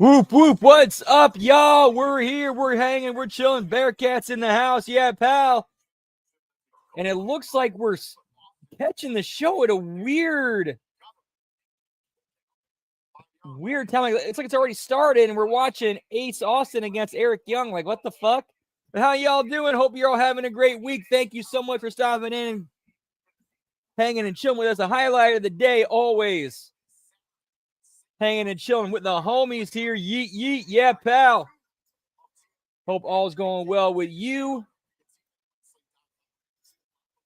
Whoop, whoop, what's up, y'all? We're here, we're hanging, we're chilling. Bearcats in the house, yeah, pal. And it looks like we're catching the show at a weird time. It's like it's already started, and we're watching Ace Austin against Eric Young. Like, what the fuck? But how y'all doing? Hope you're all having a great week. Thank you so much for stopping in and hanging and chilling with us. A highlight of the day, always. Hanging and chilling with the homies here. Yeet, yeet, yeah, pal. Hope all's going well with you.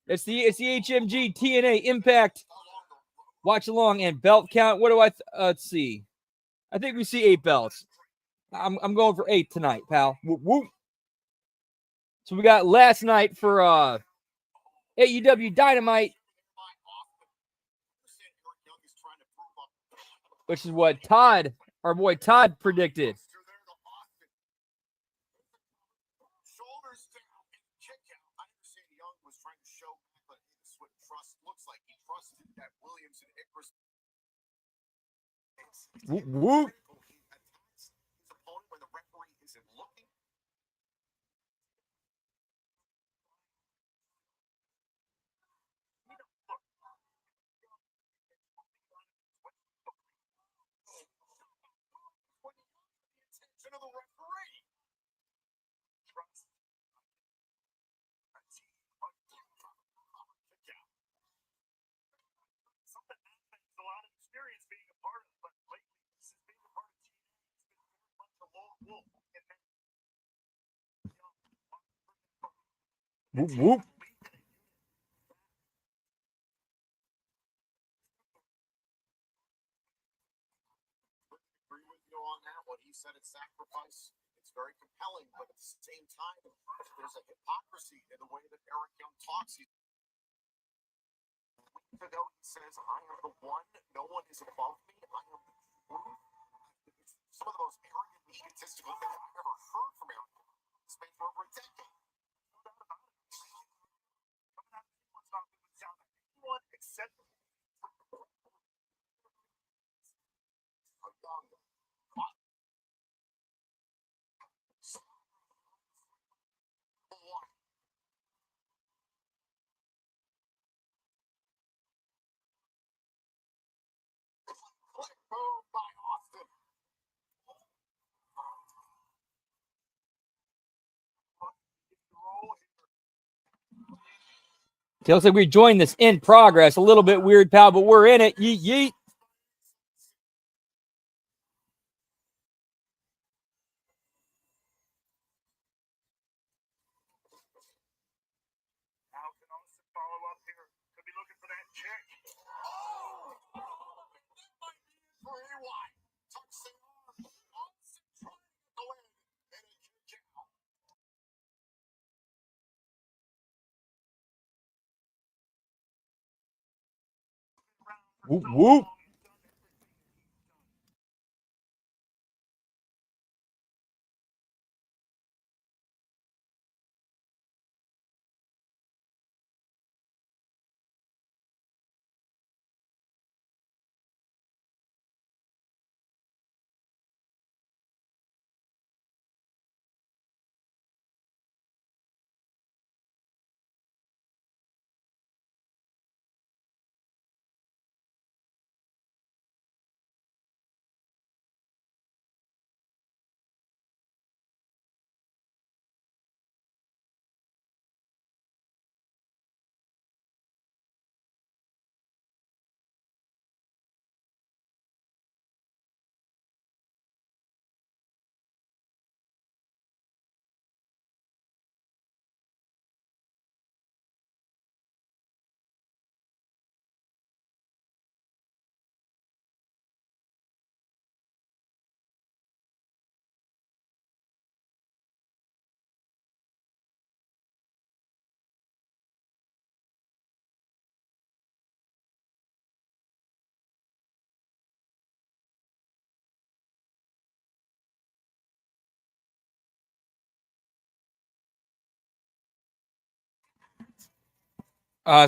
It's the HMG TNA Impact watch along and belt count. What do let's see. I think we see 8 belts. I'm going for 8 tonight, pal. Whoop, whoop. So we got last night for AEW Dynamite, which is what our boy Todd predicted. Whoop, whoop. Whoop, whoop. He said it's sacrifice. It's very compelling, but at the same time, there's a hypocrisy in the way that Eric Young talks. Weeks ago, he says, I am the one, no one is above me, I am the truth. Some of the most arrogant, egotistical things I've ever heard from Eric Young. It's been for over a decade. Anyone except it looks like we joined this in progress. A little bit weird, pal, but we're in it. Yeet, yeet. How can Austin follow up here? Could be looking for that check. Oh! That might be it for AY. Touch the arm. Austin trying to go in and a kick out. Whoop, whoop.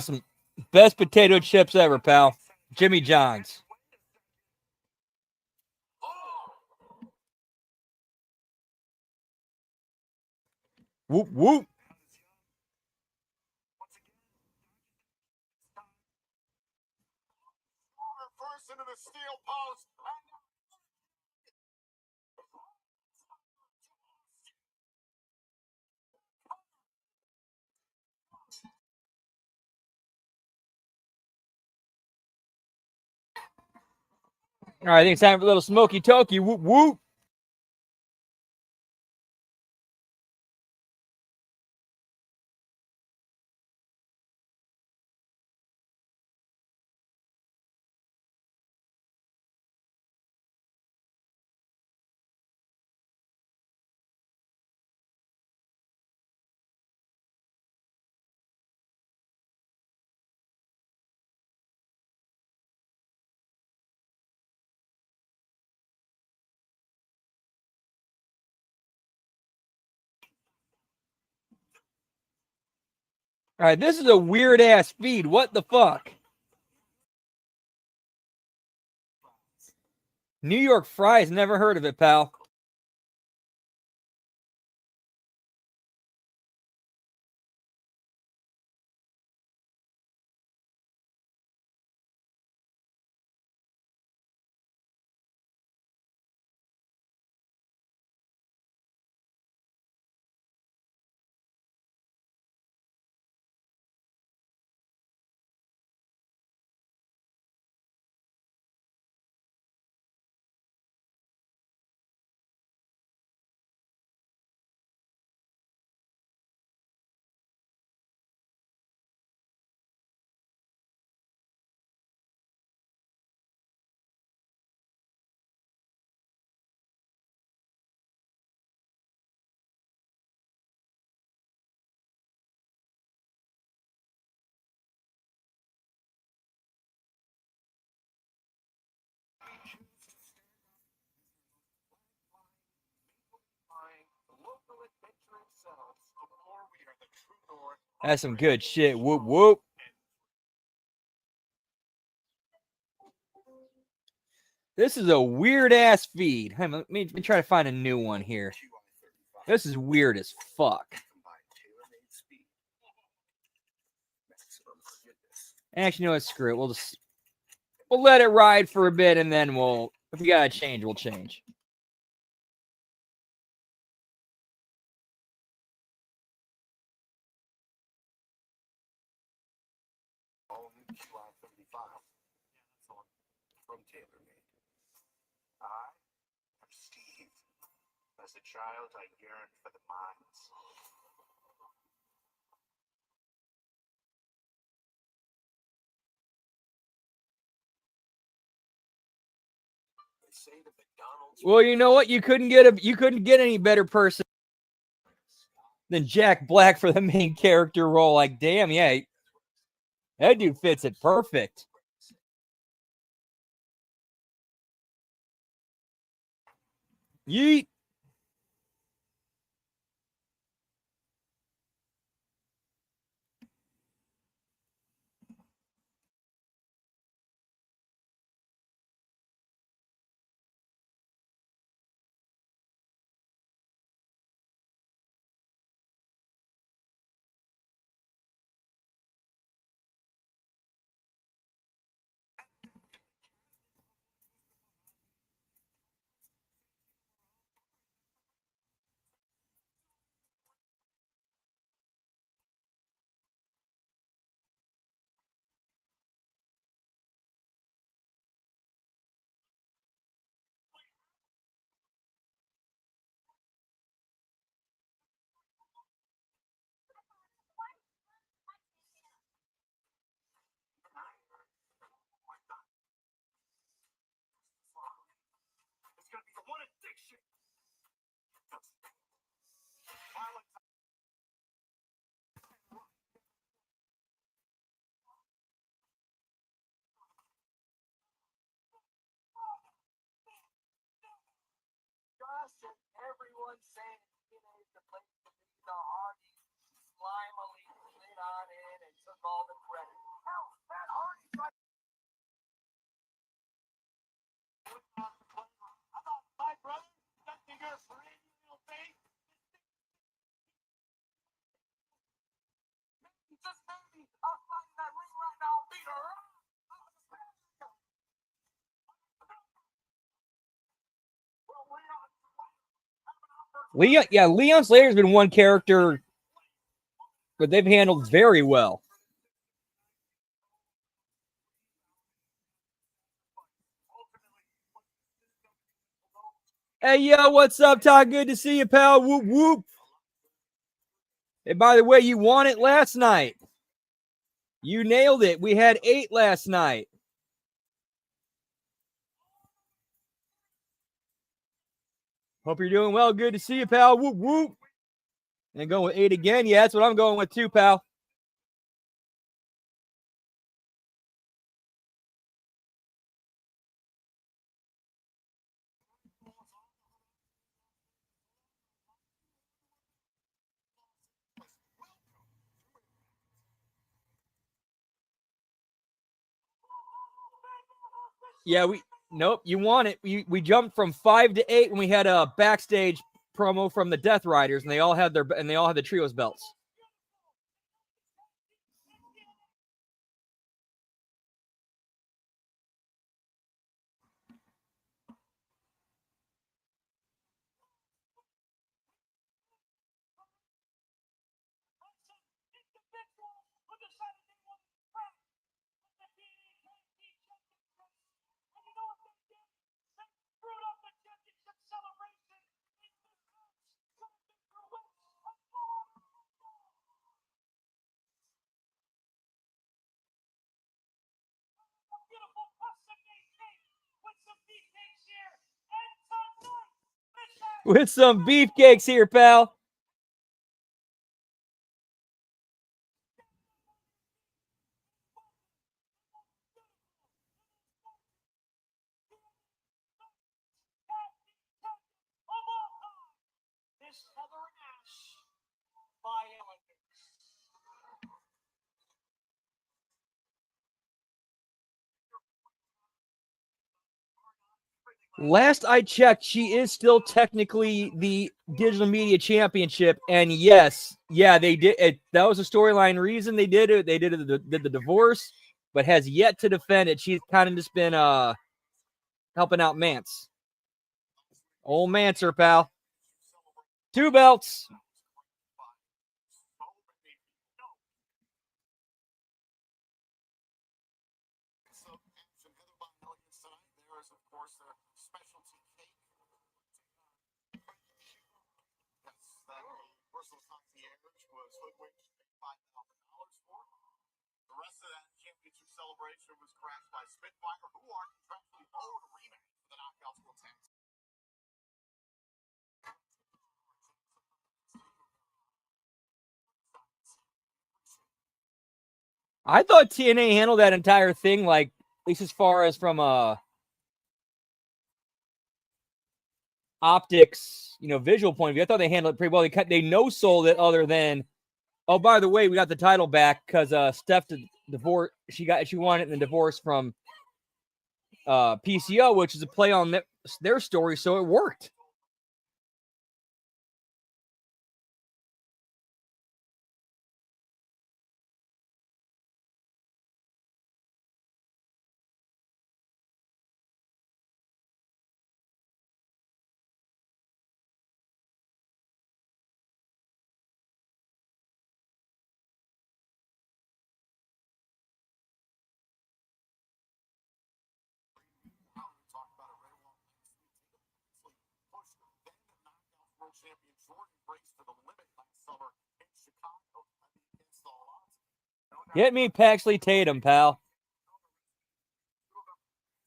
Some best potato chips ever, pal. Jimmy John's. Whoop, whoop. Into the steel post. All right, I think it's time for a little smoky tokey. Whoop, whoop. All right, this is a weird ass feed. What the fuck? New York Fries, never heard of it, pal. That's some good shit. Whoop, whoop. This is a weird ass feed. Hey, let me try to find a new one here. This is weird as fuck. Actually, you know what? Screw it. We'll let it ride for a bit, and then if we gotta change, we'll change. I'm Steve. As a child, I yearned for the mines. Well, you know what? You couldn't get any better person than Jack Black for the main character role. Like, damn, yeah, that dude fits it perfect. Yeet. It's gonna be the one addiction. Everyone's saying teenage the place to be. The Hardy slimily slid on in and took all the credit. Hell, that Hardy tried I thought my brother, nothing your friend, you little thing. Leon Slater's been one character that they've handled very well. Hey, yo, what's up, Todd? Good to see you, pal. Whoop, whoop. And by the way, you won it last night. You nailed it. We had 8 last night. Hope you're doing well. Good to see you, pal. Whoop, whoop. And going with 8 again. Yeah, that's what I'm going with too, pal. Yeah, nope, you won it. We jumped from 5 to 8 when we had a backstage promo from the Death Riders, and they all had the trios belts. With some beefcakes here, pal. Last I checked, she is still technically the digital media championship, and yes, they did it. That was a storyline reason they did it. They did the divorce, but has yet to defend it. She's kind of just been helping out Mance. Old Mancer, pal. 2 belts. Celebration was crashed by Spitfire, who are contractually owed a rematch for the Knockouts Quartet. I thought TNA handled that entire thing, like, at least as far as from optics, visual point of view. I thought they handled it pretty well. They no-sold it, other than, oh, by the way, we got the title back because Steph divorce. She won it in the divorce from PCO, which is a play on their story, so it worked. Get me Paxley Tatum, pal.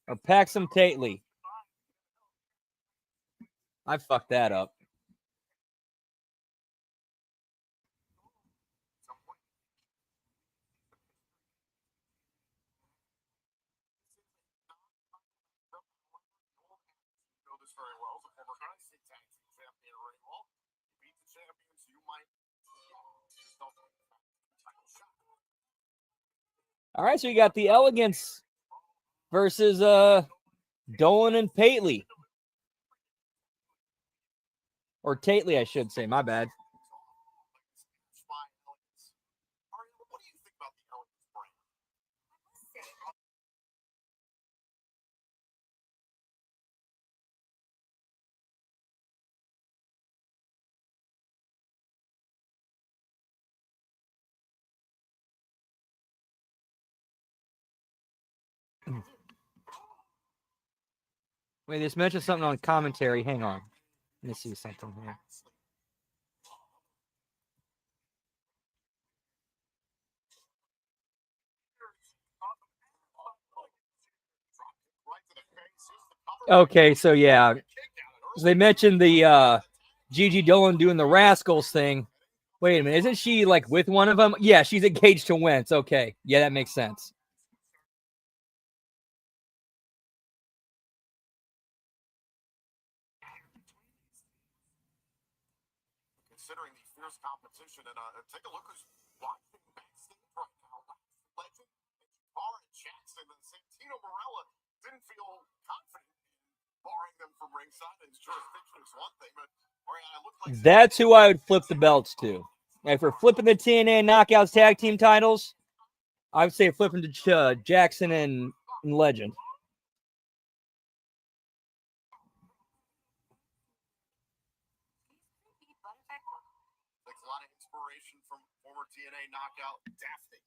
Or Paxum Tately. I fucked that up. All right, so you got the Elegance versus Dolan and Paisley. Or Tately, I should say. My bad. Wait, just mentioned something on commentary. Hang on. Let me see something here. Okay, so yeah. So they mentioned the Gigi Dolan doing the Rascals thing. Wait a minute, isn't she like with one of them? Yeah, she's engaged to Wentz. Okay, yeah, that makes sense. Considering the fierce competition, and take a look who's watching backstage right now. Legend, Bar and Jackson, and Santino Marella didn't feel confident in barring them from ringside. His jurisdiction is one thing, but it looked like that's who I would flip the belts to. If we're flipping the TNA Knockouts tag team titles, I would say flipping to Jackson and Legend. Takes a lot of inspiration from former TNA knockout Daphne.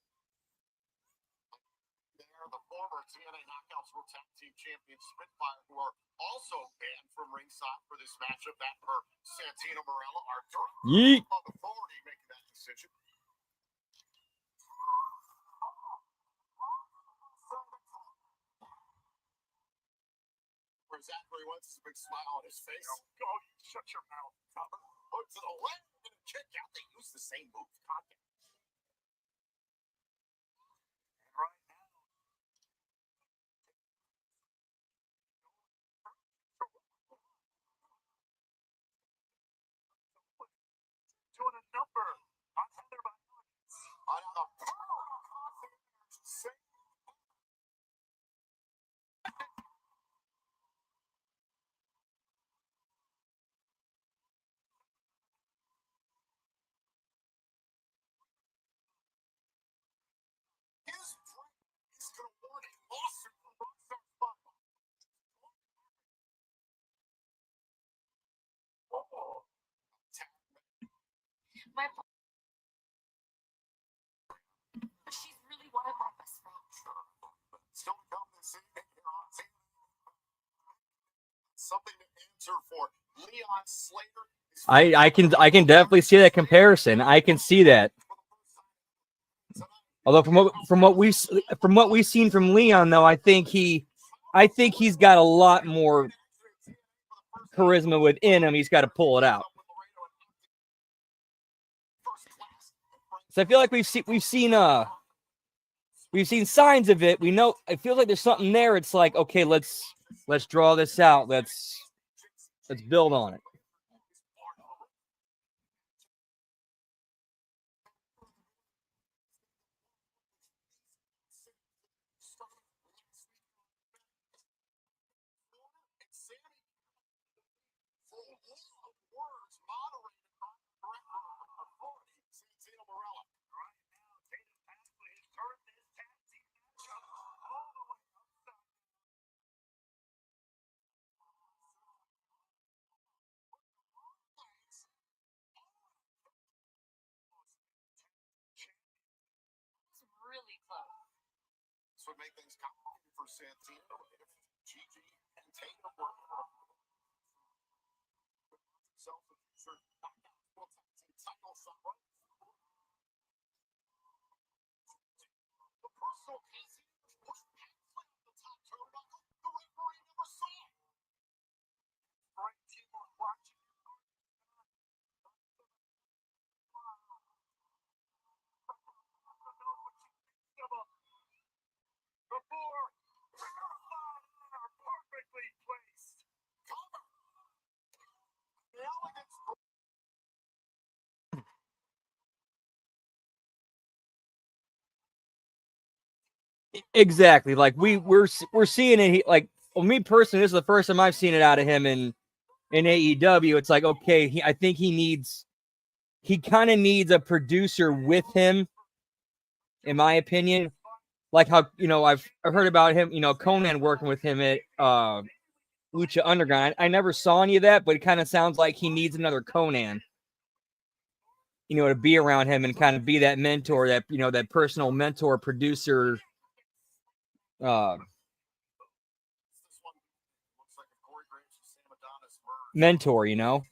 They're the former TNA Knockouts World Tag Team Champion Spitfire, who are also banned from ringside for this matchup. That per Santino Marella, our Yeet. authority making that decision. For Zachary Wentz, a big smile on his face. Oh, you shut your mouth. Oh, to the left and a kick out. They use the same move. Right now. Doing a number on Heather Violence. On the his dream is to award a lawsuit for Rockstar Spotlight. My she's really one of my best friends. Still to come this evening here on TV. Something to answer for Leon Slater. I can definitely see that comparison. I can see that. Although from what we've seen from Leon, though, I think he's got a lot more charisma within him. He's got to pull it out. So I feel like we've seen signs of it. We know it feels like there's something there. It's like, okay, let's draw this out. Let's build on it. Really close. This would make things complicated for Santino if Gigi and Tatum were self-assured title shot. The personal case pushed Paxley up the top turnbuckle. The referee never saw it. Right team was watching. Before perfectly placed. Cover. The elegance. Exactly. Like we're seeing it. Like, well, me personally, this is the first time I've seen it out of him in AEW. It's like, okay, I think he kind of needs a producer with him, in my opinion. Like how, I've heard about him, Conan working with him at Lucha Underground. I never saw any of that, but it kind of sounds like he needs another Conan, to be around him and kind of be that mentor, that, that personal mentor producer. This one looks like a Corey mentor, you know?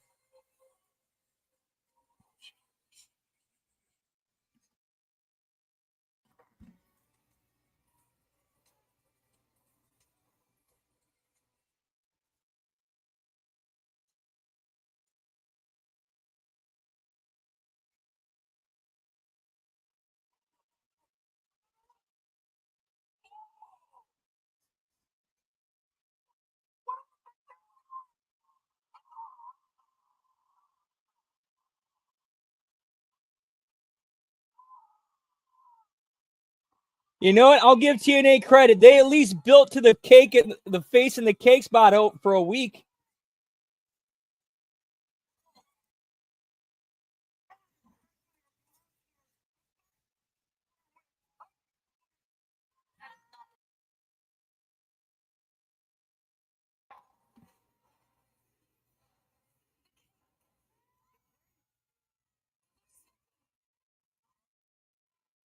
You know what? I'll give TNA credit. They at least built to the cake and the face in the cake spot out for a week.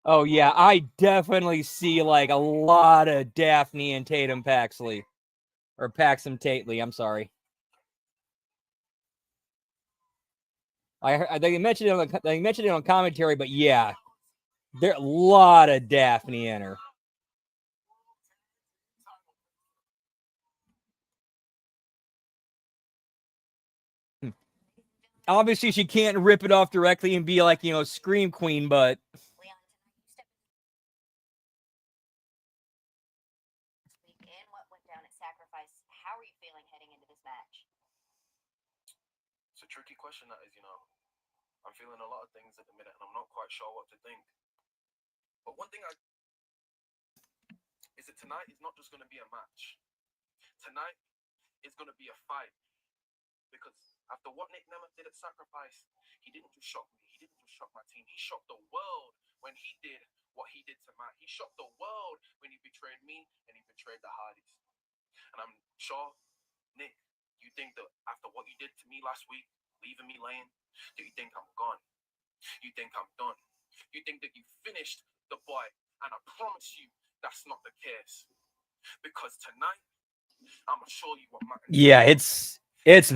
Oh yeah, I definitely see like a lot of Daphne and Tatum Paxley, or Paxton Tately. I'm sorry. I think they mentioned it on commentary, but yeah, there a lot of Daphne in her. Obviously, she can't rip it off directly and be like, you know, Scream Queen, but And what went down at Sacrifice, how are you feeling heading into this match? It's a tricky question, that is, you know. I'm feeling a lot of things at the minute, and I'm not quite sure what to think. But one thing is that tonight is not just going to be a match. Tonight is going to be a fight. Because after what Nick Nemeth did at Sacrifice, he didn't just shock me. He didn't just shock my team. He shocked the world when he did what he did to Matt. He shocked the world when he betrayed me and he betrayed the Hardys. And I'm sure, Nick, you think that after what you did to me last week, leaving me laying, do you think I'm gone? You think I'm done? You think that you finished the boy? And I promise you, that's not the case. Because tonight, I'm gonna show you what matters. Yeah, it's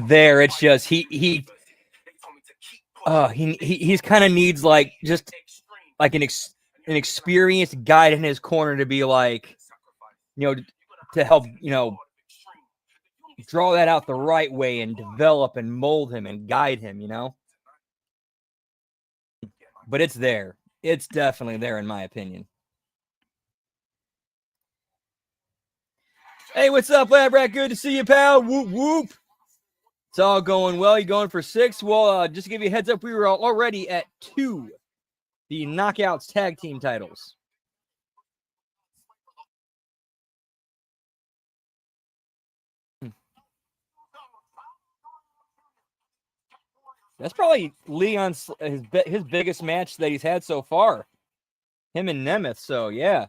there. It's just he kind of needs like just like an experienced guide in his corner to be like, you know, to help, you know, draw that out the right way and develop and mold him and guide him, you know. But it's there. It's definitely there in my opinion. Hey, what's up, Lab Rat? Good to see you, pal. Whoop whoop. It's all going well. You going for 6? Well, just to give you a heads up, we were already at 2, the Knockouts tag team titles. That's probably Leon's his biggest match that he's had so far. Him and Nemeth. So yeah.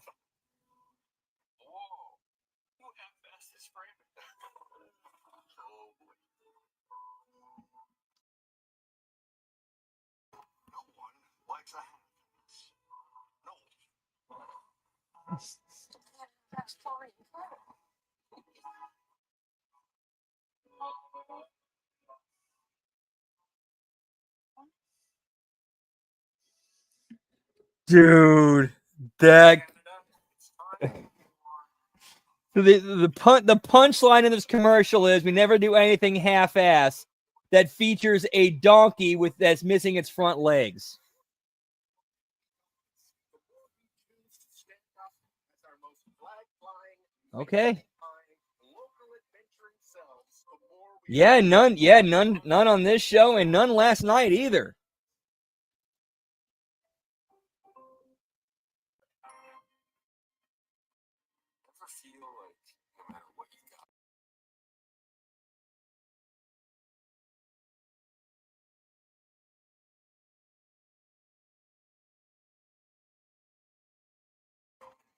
Dude, that the punchline in this commercial is we never do anything half-ass that features a donkey that's missing its front legs. Okay. Yeah, none on this show and none last night either.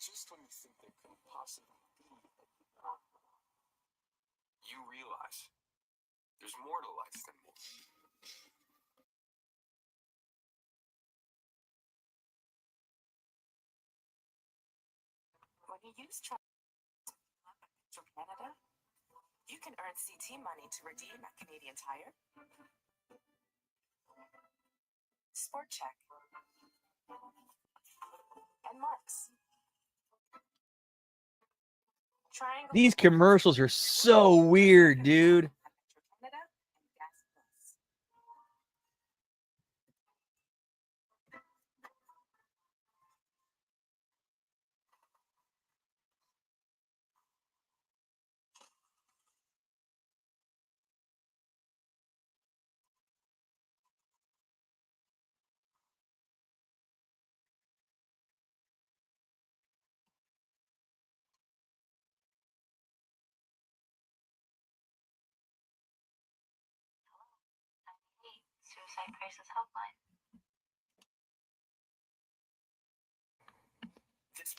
Just when you think there couldn't possibly be, you realize there's more to life than this. When you use Canada, you can earn CT money to redeem at Canadian Tire, Sport Check, and Marks. Triangle These commercials are so weird, dude. Canada and Gas Plus. Suicide Crisis Helpline. This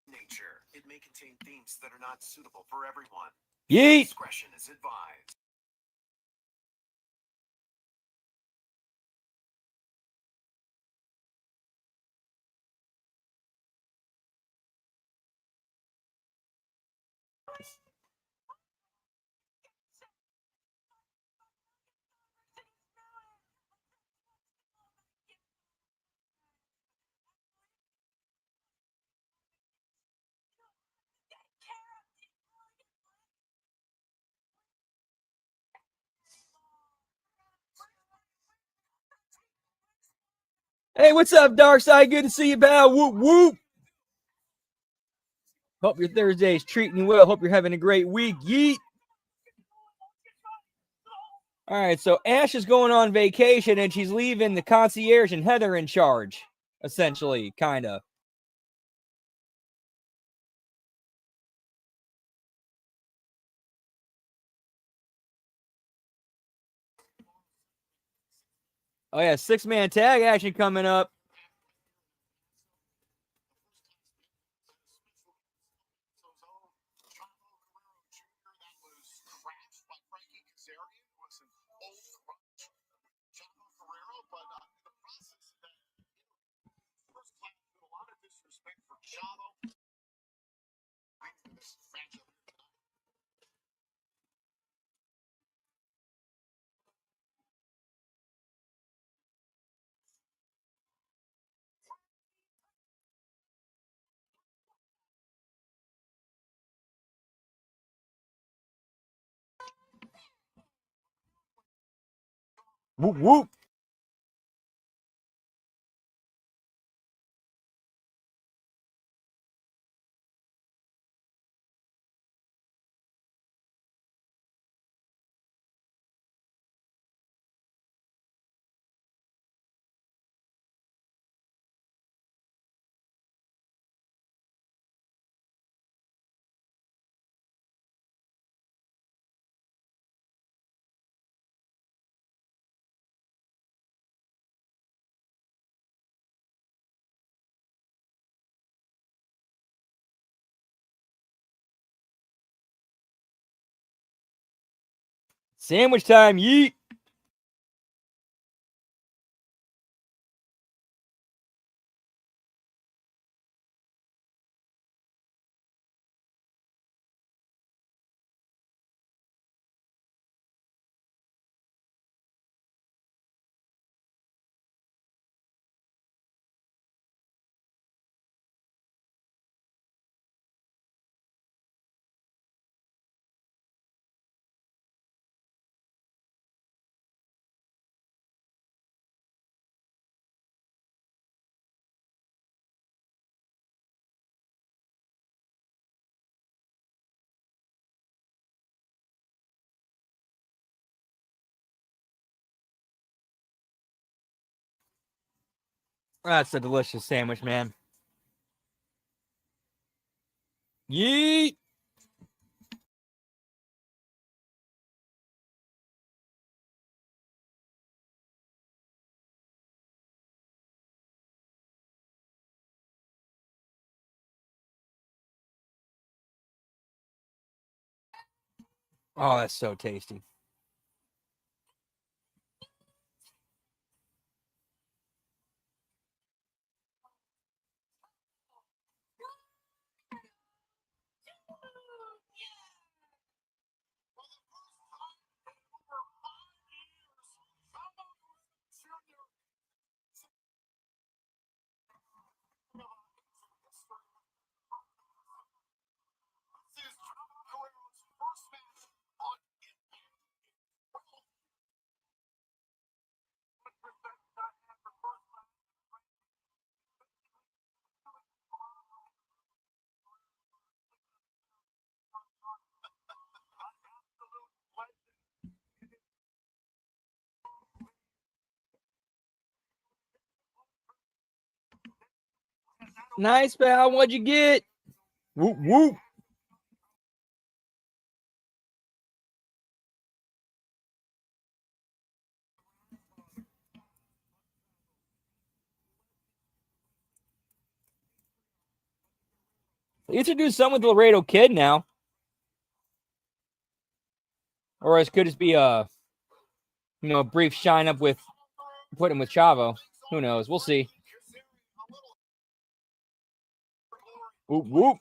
nature, it may contain themes that are not suitable for everyone. Yeet. Discretion is advised. Hey, what's up, Darkside? Good to see you, pal. Whoop, whoop. Hope your Thursday's treating you well. Hope you're having a great week. Yeet. All right, so Ash is going on vacation, and she's leaving the concierge and Heather in charge, essentially, kind of. Oh, yeah, 6-man tag action coming up. Whoop, whoop. Sandwich time, yeet. That's a delicious sandwich, man. Yeet. Oh, that's so tasty. Nice, pal. What'd you get? Whoop, whoop. They introduced someone with the Laredo Kid now. Or as could just be a brief shine up with put him with Chavo. Who knows? We'll see. Whoop, whoop.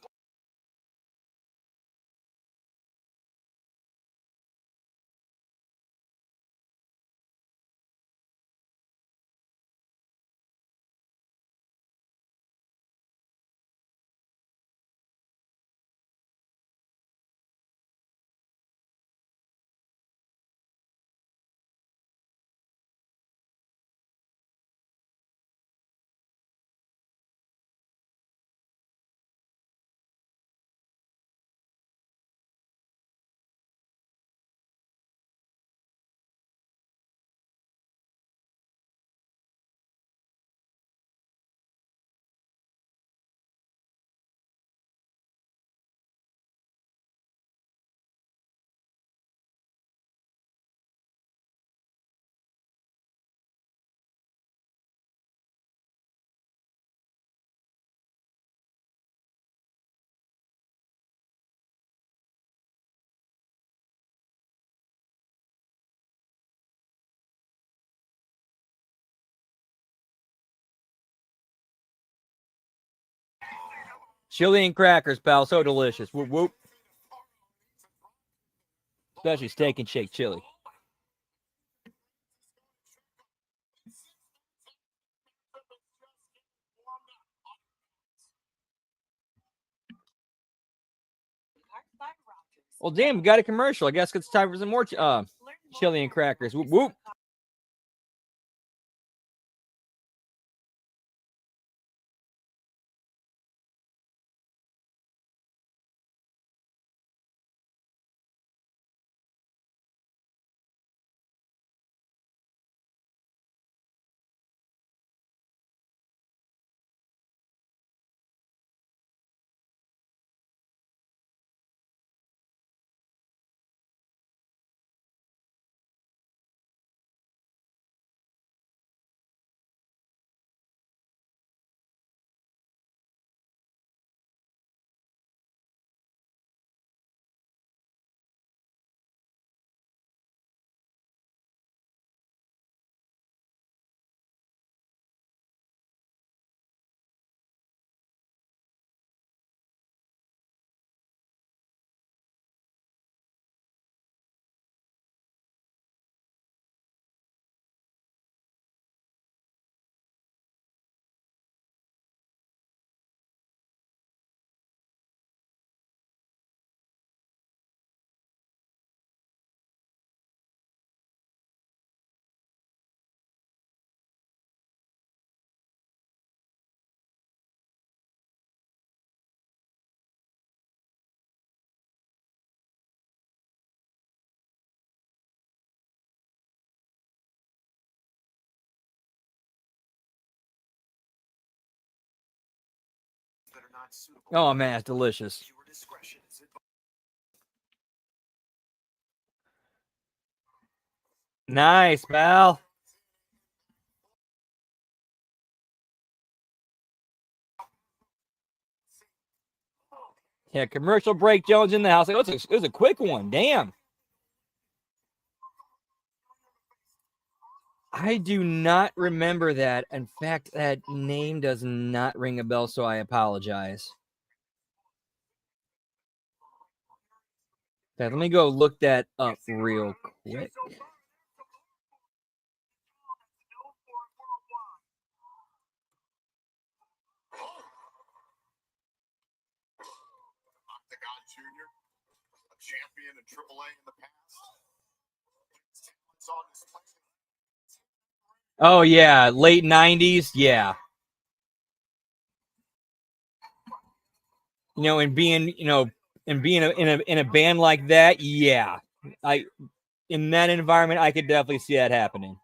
Chili and crackers, pal. So delicious. Whoop, whoop. Especially steak and shake chili. Well, damn, we got a commercial. I guess it's time for some more chili and crackers. Whoop, whoop. Oh, man, it's delicious. Nice, pal. Yeah, commercial break. Jones in the house. Like, it was a quick one. Damn. I do not remember that. In fact, that name does not ring a bell, so I apologize. Okay, let me go look that up real quick. Octagon Jr., a champion in AAA in the past. Talent's on display. Oh, yeah. Late 90s. Yeah. And being, in a band like that. Yeah. In that environment, I could definitely see that happening.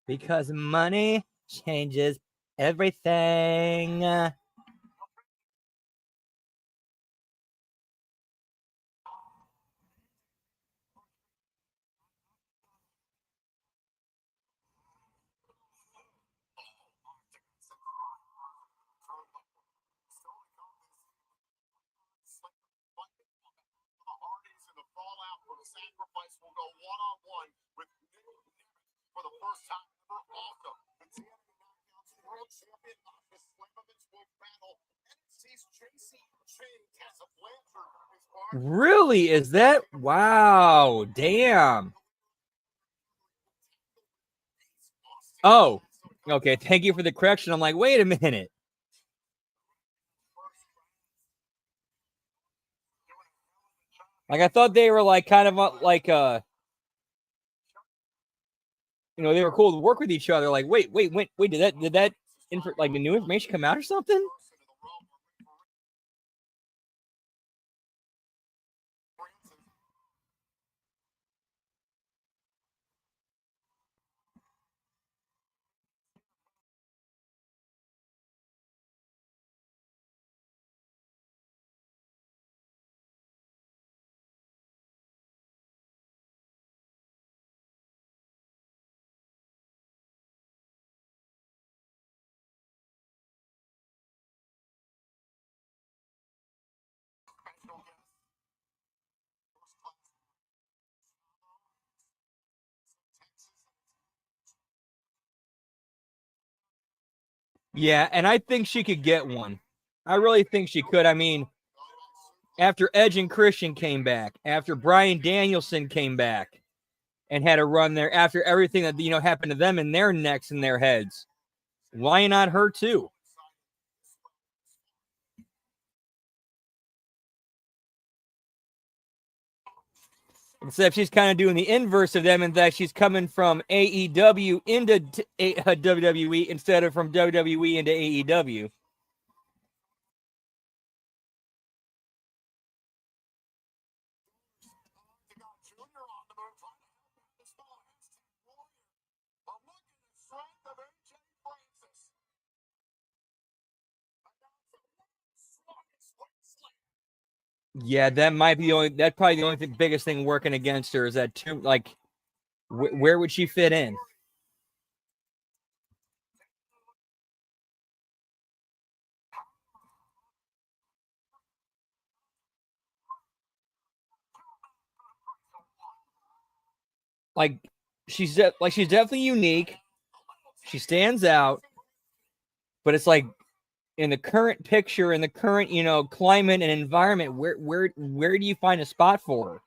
Because money changes everything. The Hardys and the fallout from the sacrifice will go one-on-one with Nick for the first time ever. Also, the TNA Knockouts World Champion Marcus Slamovich will battle NXT's JC Chain Tessa Blanchard is part. Really? Is that? Wow. Damn. Oh, okay. Thank you for the correction. I'm like, wait a minute. Like, I thought they were like kind of like you know, they were cool to work with each other. Like, wait, did that like the new information come out or something? Yeah, and I think she could get one. I really think she could. I mean, after Edge and Christian came back, after Bryan Danielson came back and had a run there, after everything that happened to them in their necks and their heads, why not her too? Except she's kind of doing the inverse of them in that she's coming from AEW into WWE instead of from WWE into AEW. Yeah, that's probably the only biggest thing working against her is that too, like, where would she fit in? Like, she's definitely unique. She stands out, but it's like in the current picture, in the current, climate and environment, where do you find a spot for her?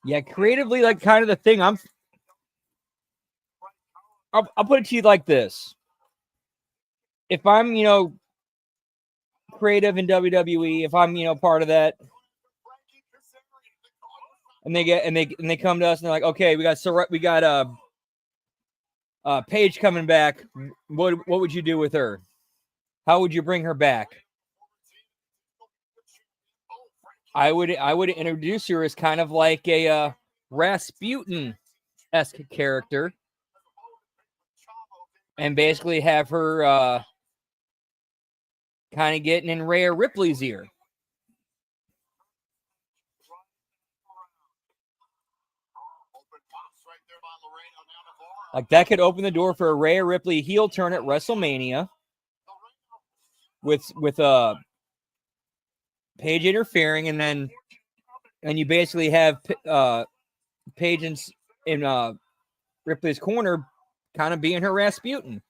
Yeah, creatively, like, kind of the thing I'll put it to you like this. If I'm, creative in WWE, if I'm, part of that, and they come to us and they're like, okay, we got Paige coming back. What would you do with her? How would you bring her back? I would introduce her as kind of like a Rasputin-esque character, and basically have her kind of getting in Rhea Ripley's ear. right there by Laredo. Now Navarro. Like that could open the door for a Rhea Ripley heel turn at WrestleMania with Paige interfering, and you basically have Paige in Ripley's corner, kind of being her Rasputin.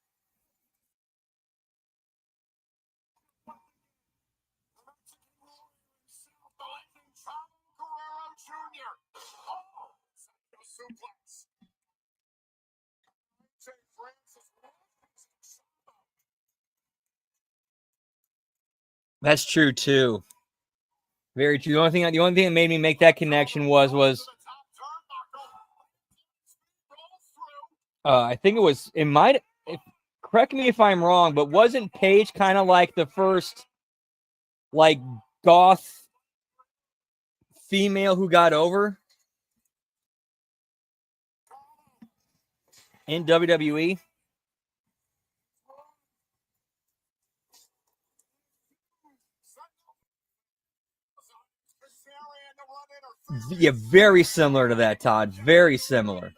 That's true too. Very true. The only thing that made me make that connection was I think it was correct me if I'm wrong, but wasn't Paige kind of like the first like goth female who got over in WWE? Yeah, very similar to that, Todd. Very similar.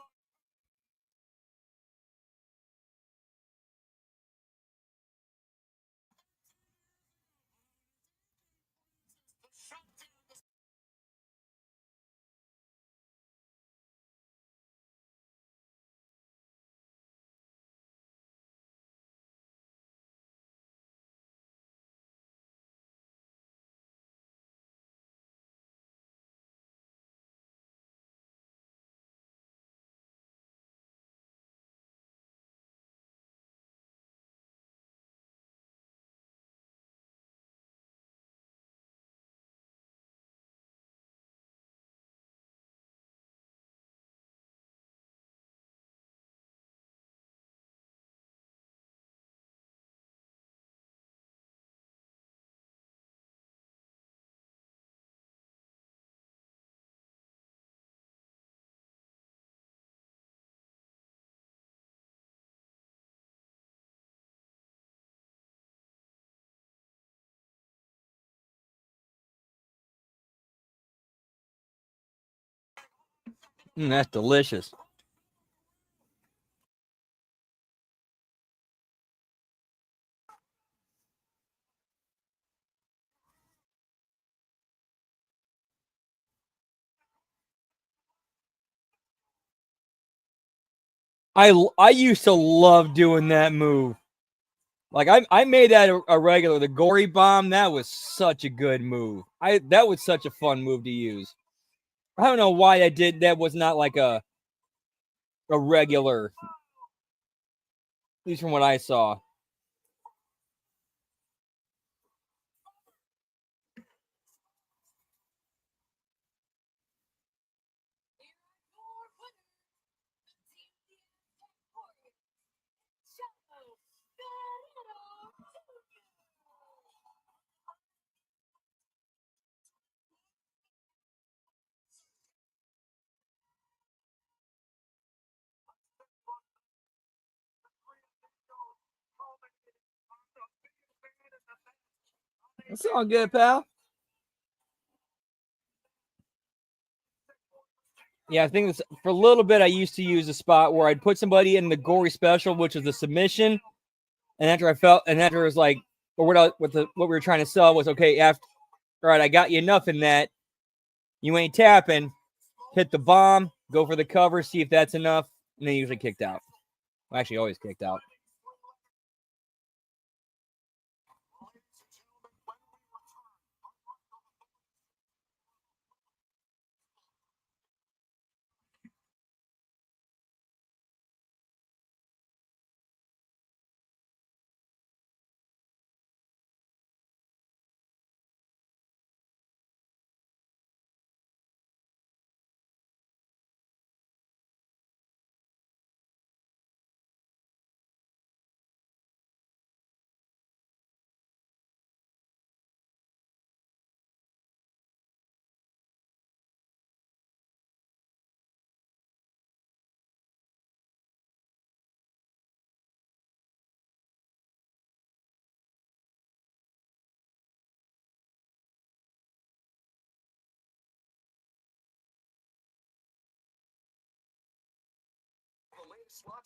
That's delicious. I used to love doing that move. Like I made that a regular. The gory bomb, that was such a good move. That was such a fun move to use. I don't know why I did that. Was not like a regular, at least from what I saw. That's all good, pal. Yeah, I think it's, for a little bit I used to use a spot where I'd put somebody in the gory special, which was the submission, and after it was like, or what we were trying to sell was, okay, all right, I got you enough in that. You ain't tapping. Hit the bomb, go for the cover, see if that's enough, and then usually kicked out. Well, actually, always kicked out.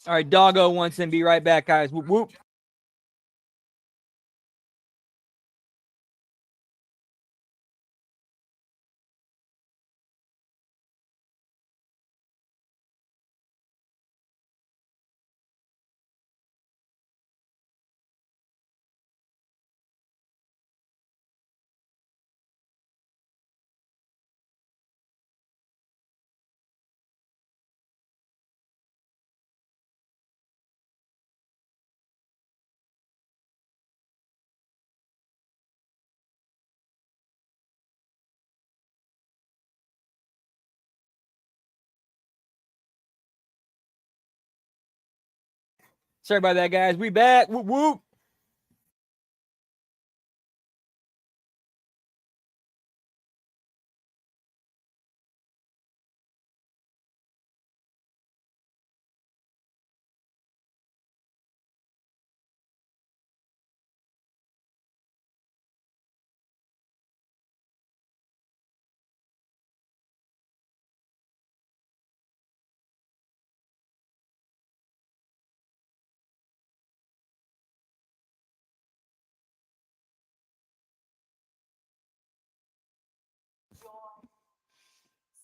All right, Doggo wants in. Be right back, guys. Whoop, whoop. Sorry about that, guys. We back. Whoop, whoop.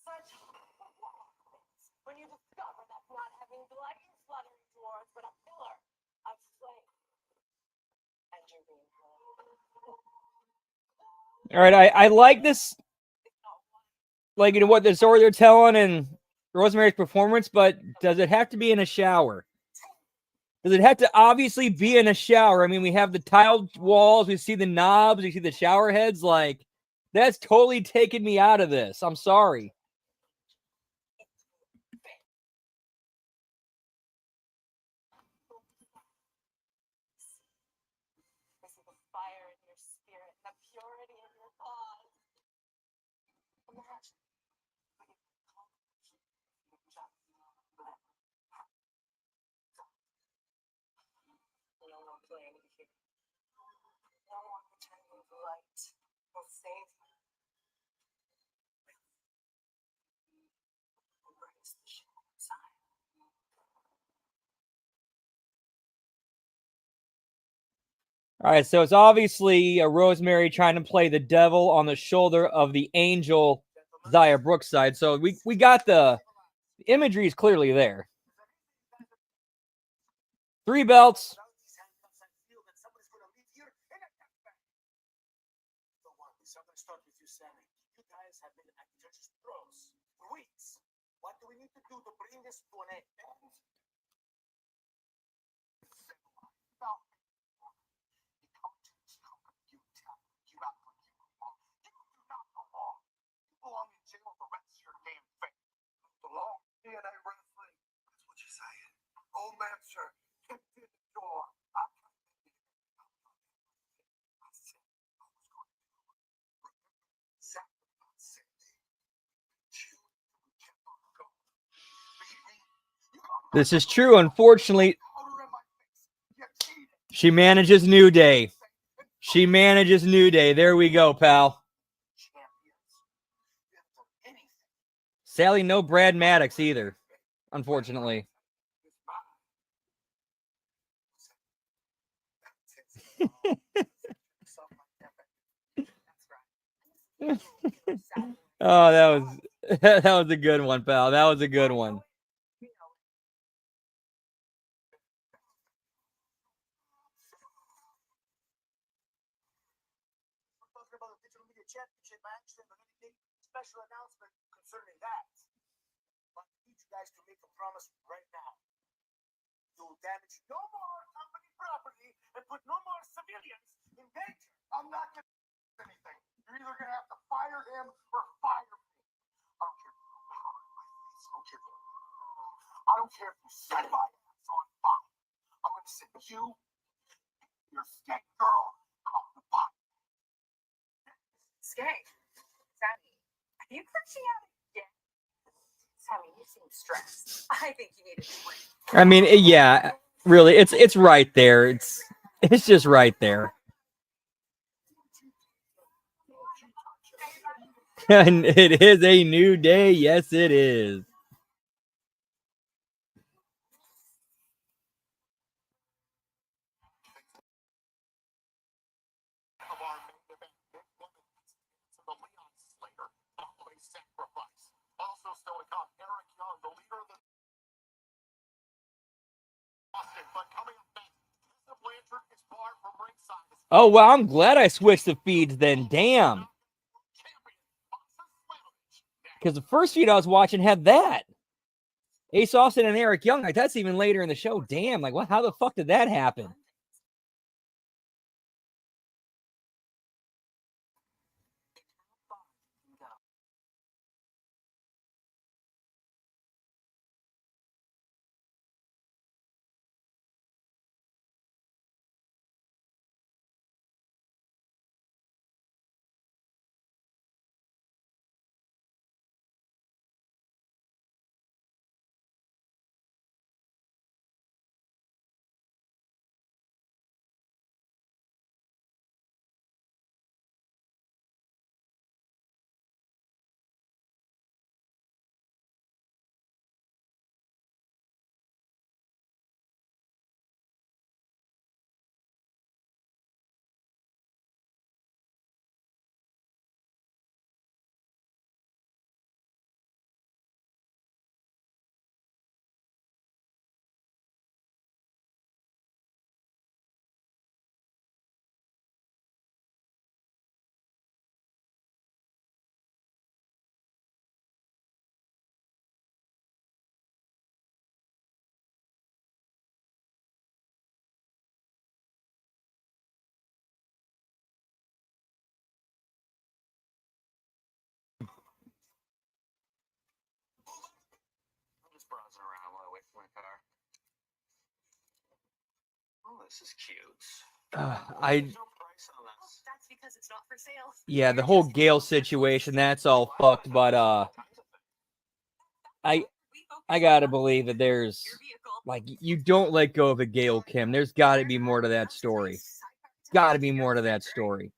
Such when you discover that not having blood in slaughtering dwarves, but a pillar of flame. And you're being All right, I like this, like, you know what the story they're telling and Rosemary's performance, but does it have to be in a shower? Does it have to obviously be in a shower? I mean, we have the tiled walls, we see the knobs, we see the shower heads. Like, that's totally taken me out of this. I'm sorry. I see the fire in your spirit, the purity in your cause. Imagine. No one playing here. No one returning the light will save you. Embrace the shadow side. All right, so it's obviously a Rosemary trying to play the devil on the shoulder of the angel Zaya Brookside. So we got the imagery is clearly there. 3 belts. You guys have been at Judge's throats for weeks. What do we need to do to bring this to an end? You act like you belong. You do not belong. You belong in jail for the rest of your damn fate. Belong? DNA wrestling. That's what you're saying. Old man, sir, kicked in the door. I said I was going to sacrifice Cindy. This is true. Unfortunately, she manages New Day. She manages New Day. There we go, pal. Sally, no Brad Maddox either, unfortunately. Oh, that was that was a good one, pal. That was a good one. Talking about the digital media championship match and anything special announcement concerning that. But I need you guys to make a promise right now. You'll damage no more company property and put no more civilians in danger. I'm not going to do anything. You're either going to have to fire him or fire me. I don't care. I don't care if you set my ass on fire. I'm going to send you, your skate girl, out the pot. Skate. Sammy, are you crashing out again? Sammy, you seem stressed. I think you need a drink. I mean, yeah, really, it's right there. It's just right there. And it is a new day. Yes, it is. Oh, well, I'm glad I switched the feeds then. Damn. Because the first feed I was watching had that. Ace Austin and Eric Young. Like, that's even later in the show. Damn. Like, what? How the fuck did that happen? I'm just browsing around while I wait for my car. Oh, this is cute. I No price on this. That's because it's not for sale. Yeah, the whole Gale situation, that's all fucked, but I gotta believe that there's like you don't let go of a Gail Kim. There's gotta be more to that story. Gotta be more to that story.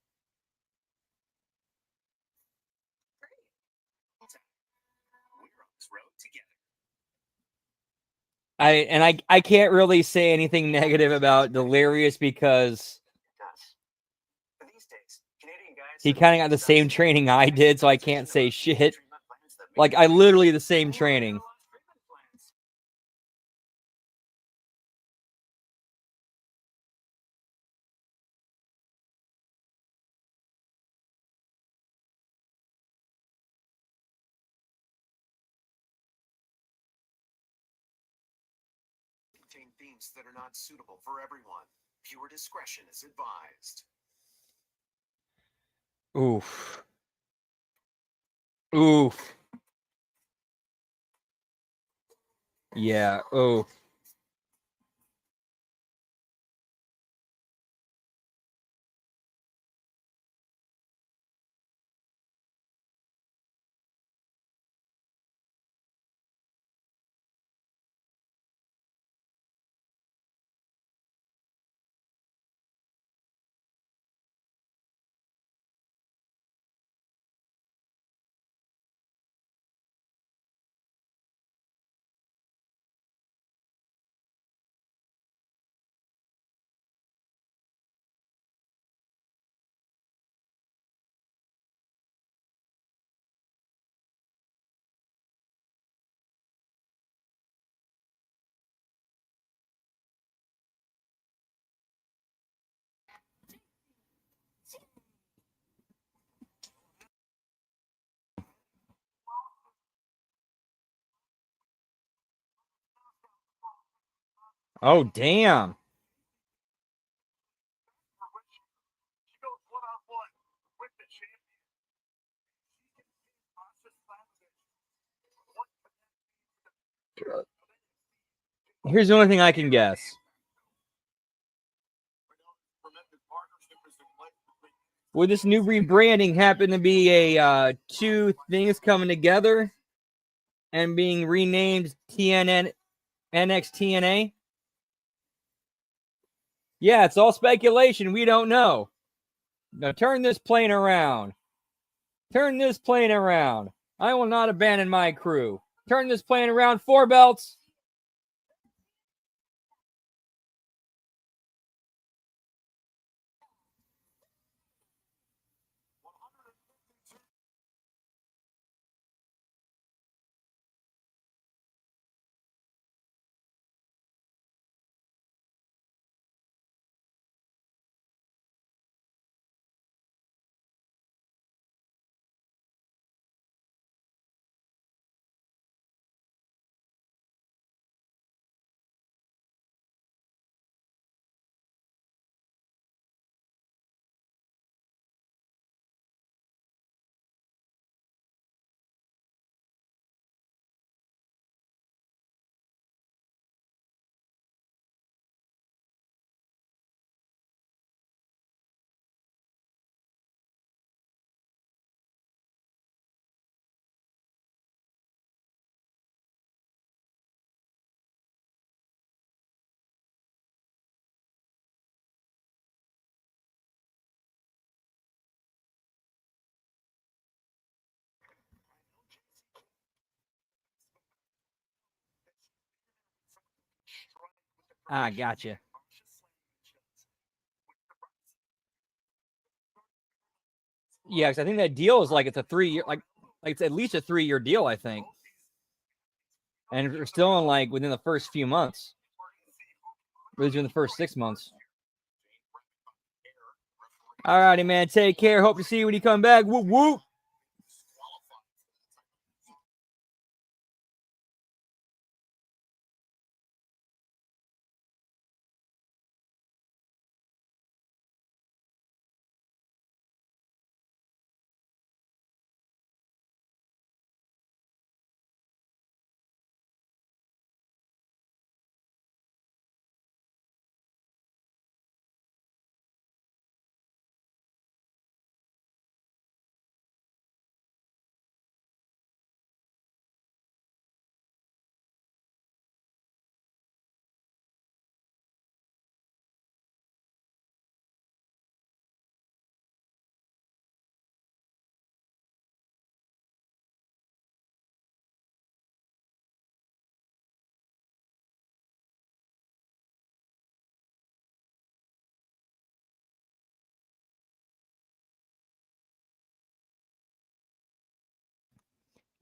We're on this road together. I can't really say anything negative about Delirious because These days, Canadian guys he kind of got the same training I did, so I can't say shit. Like, I literally the same training. contain themes that are not suitable for everyone. Viewer discretion is advised. Oof. Oof. Yeah. Oof. Oh, damn. She goes one-on-one with the champion. Here's the only thing I can guess. Would this new rebranding happen to be a two things coming together and being renamed TNN NXTNA? Yeah, it's all speculation. We don't know. Now turn this plane around. Turn this plane around. I will not abandon my crew. Turn this plane around. 4 belts. Ah, gotcha. Yeah, because I think that deal is like it's a 3 year, like it's at least a 3 year deal, I think. And we're still in like within the first few months. Really doing the first 6 months. All righty, man. Take care. Hope to see you when you come back. Whoop whoop.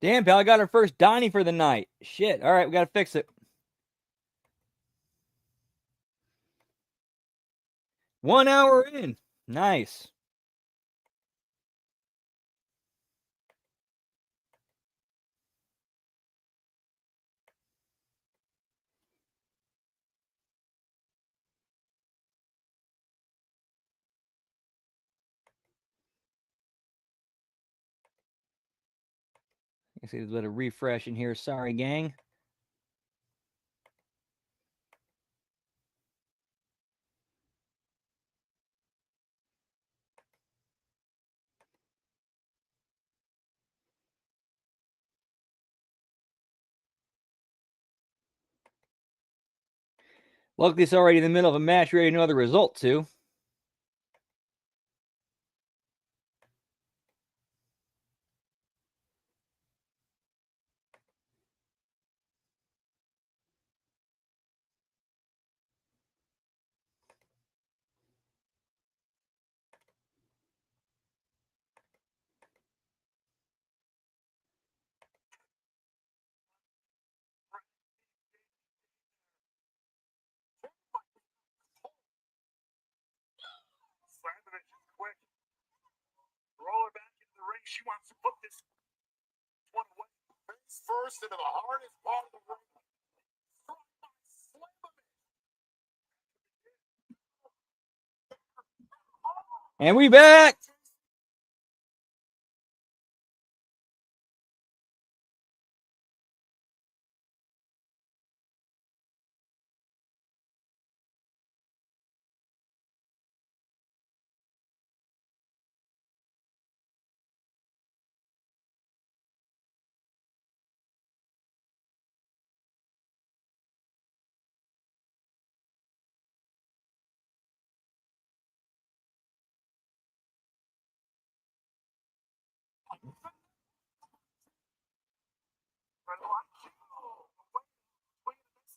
Damn, pal, I got our first Donnie for the night. Shit. All right, we got to fix it. 1 hour in. Nice. I see there's a bit of refresh in here. Sorry, gang. Luckily, it's already in the middle of a match. We already know the result, too. Slamovich is quick. Roll her back into the ring. She wants to put this one away. Face first into the hardest part of the ring. Struck by Slamovich. And we back.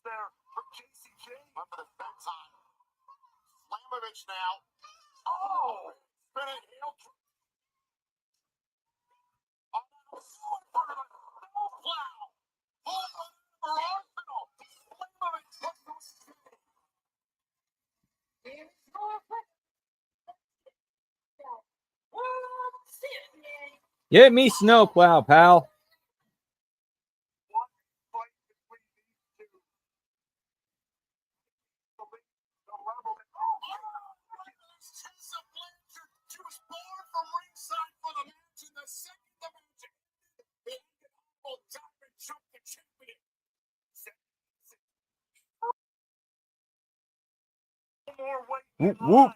There for JCJ. Under the fence on Slamovich now. Oh! Spin it. Heel kick. Oh, for the snowplow. Hold on for Arsenal. Slamovich. Get me snowplow, pal. One fight between these two. The level. Tessa Blanchard. She was born from ringside for the match in the second dimension. The Uncle Diamond jumped the champion. More weight. Whoop, whoop.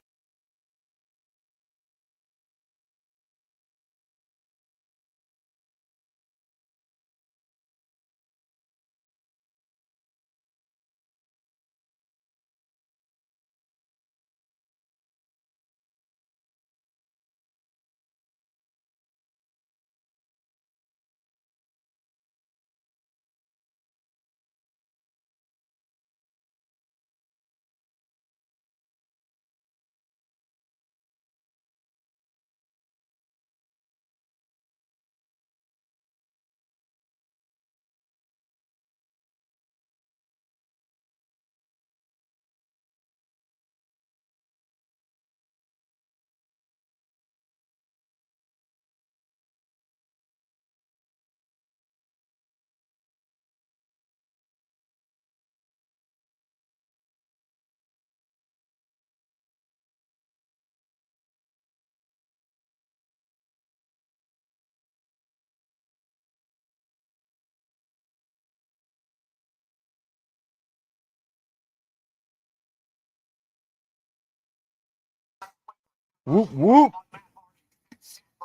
Whoop, whoop.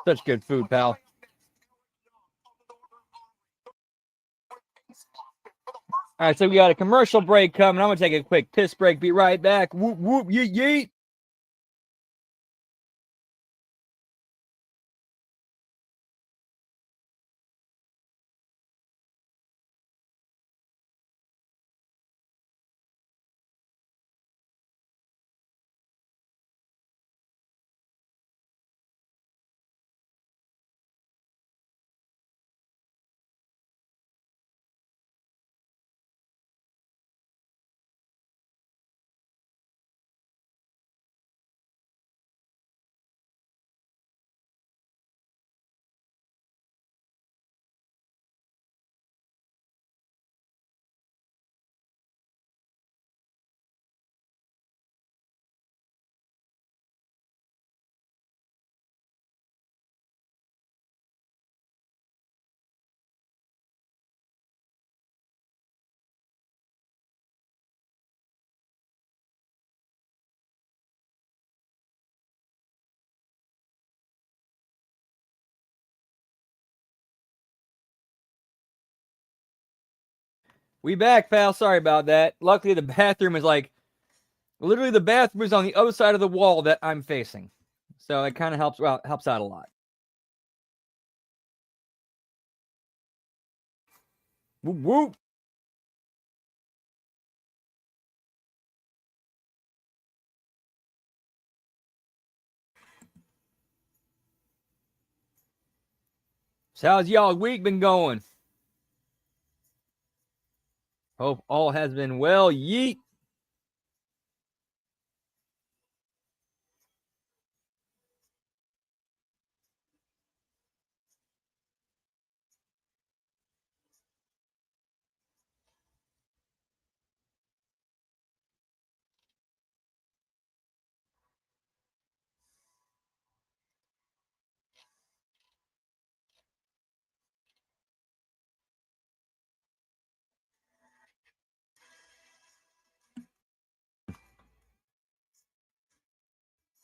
Such good food, pal. All right, so we got a commercial break coming. I'm going to take a quick piss break. Be right back. Whoop, whoop, yeet, yeet. We back, pal. Sorry about that. Luckily, the bathroom is like, literally the bathroom is on the other side of the wall that I'm facing. So it kind of helps out a lot. Whoop, whoop. So how's y'all week been going? Hope all has been well. Yeet.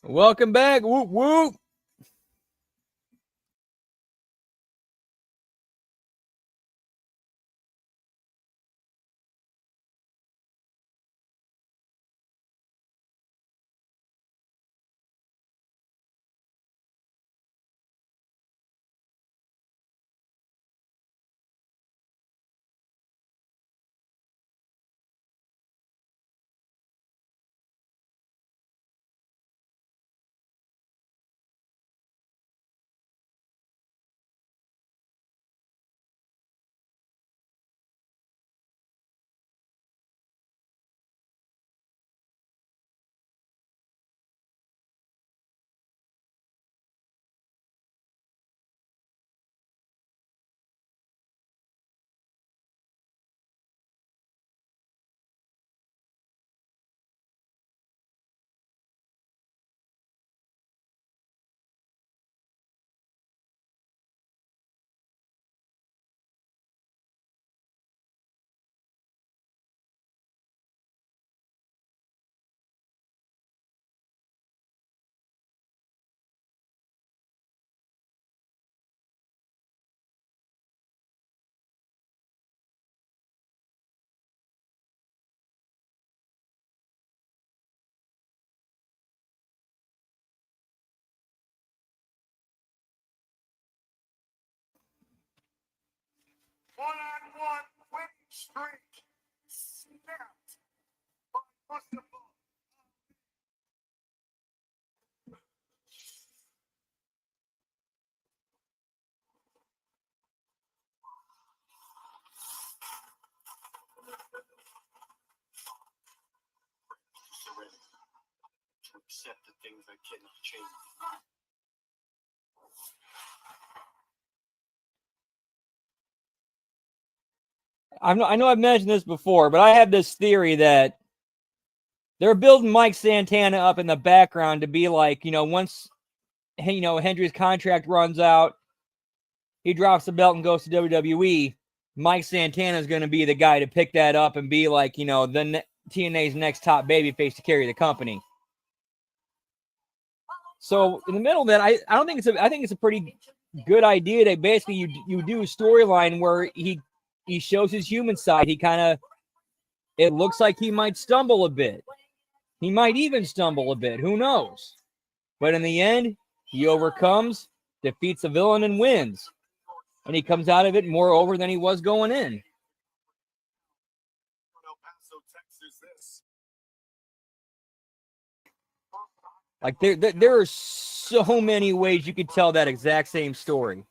Welcome back. Whoop, whoop. One-on-one winning streak snapped by Mustafa. To accept the things that cannot change. I know I've mentioned this before, but I have this theory that they're building Mike Santana up in the background to be like, once, Hendry's contract runs out, he drops the belt and goes to WWE. Mike Santana is going to be the guy to pick that up and be like, TNA's next top babyface to carry the company. So in the middle of that, I don't think I think it's a pretty good idea that basically you do a storyline where he shows his human side. He kind of, it looks like he might stumble a bit. He might even stumble a bit. Who knows? But in the end, he overcomes, defeats the villain, and wins. And he comes out of it more over than he was going in. Like there are so many ways you could tell that exact same story.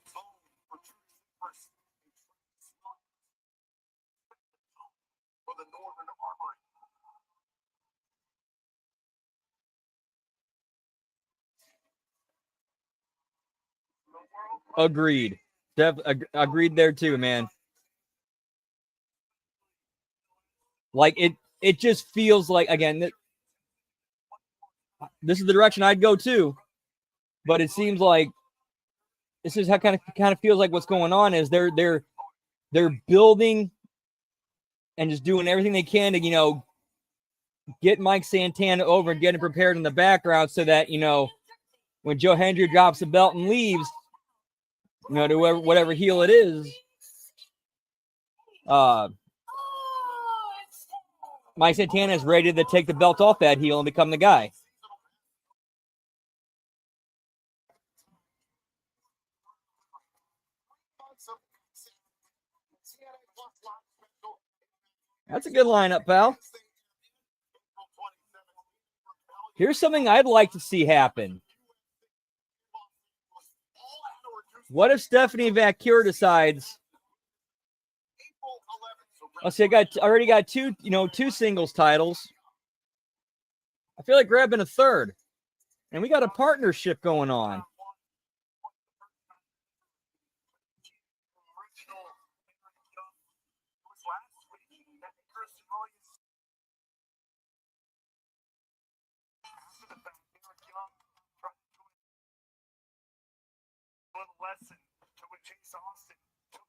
Agreed. Agreed there too, man. Like it just feels like, again, this is the direction I'd go too, but it seems like this is how kind of feels like what's going on is they're building and just doing everything they can to get Mike Santana over and get him prepared in the background so that when Joe Hendry drops the belt and leaves, to whatever heel it is, Mike Santana is ready to take the belt off that heel and become the guy. That's a good lineup, pal. Here's something I'd like to see happen. What if Stephanie Vacure decides, let's see, I already got two singles titles. I feel like grabbing a third. And we got a partnership going on. Lesson to which Chase Austin took.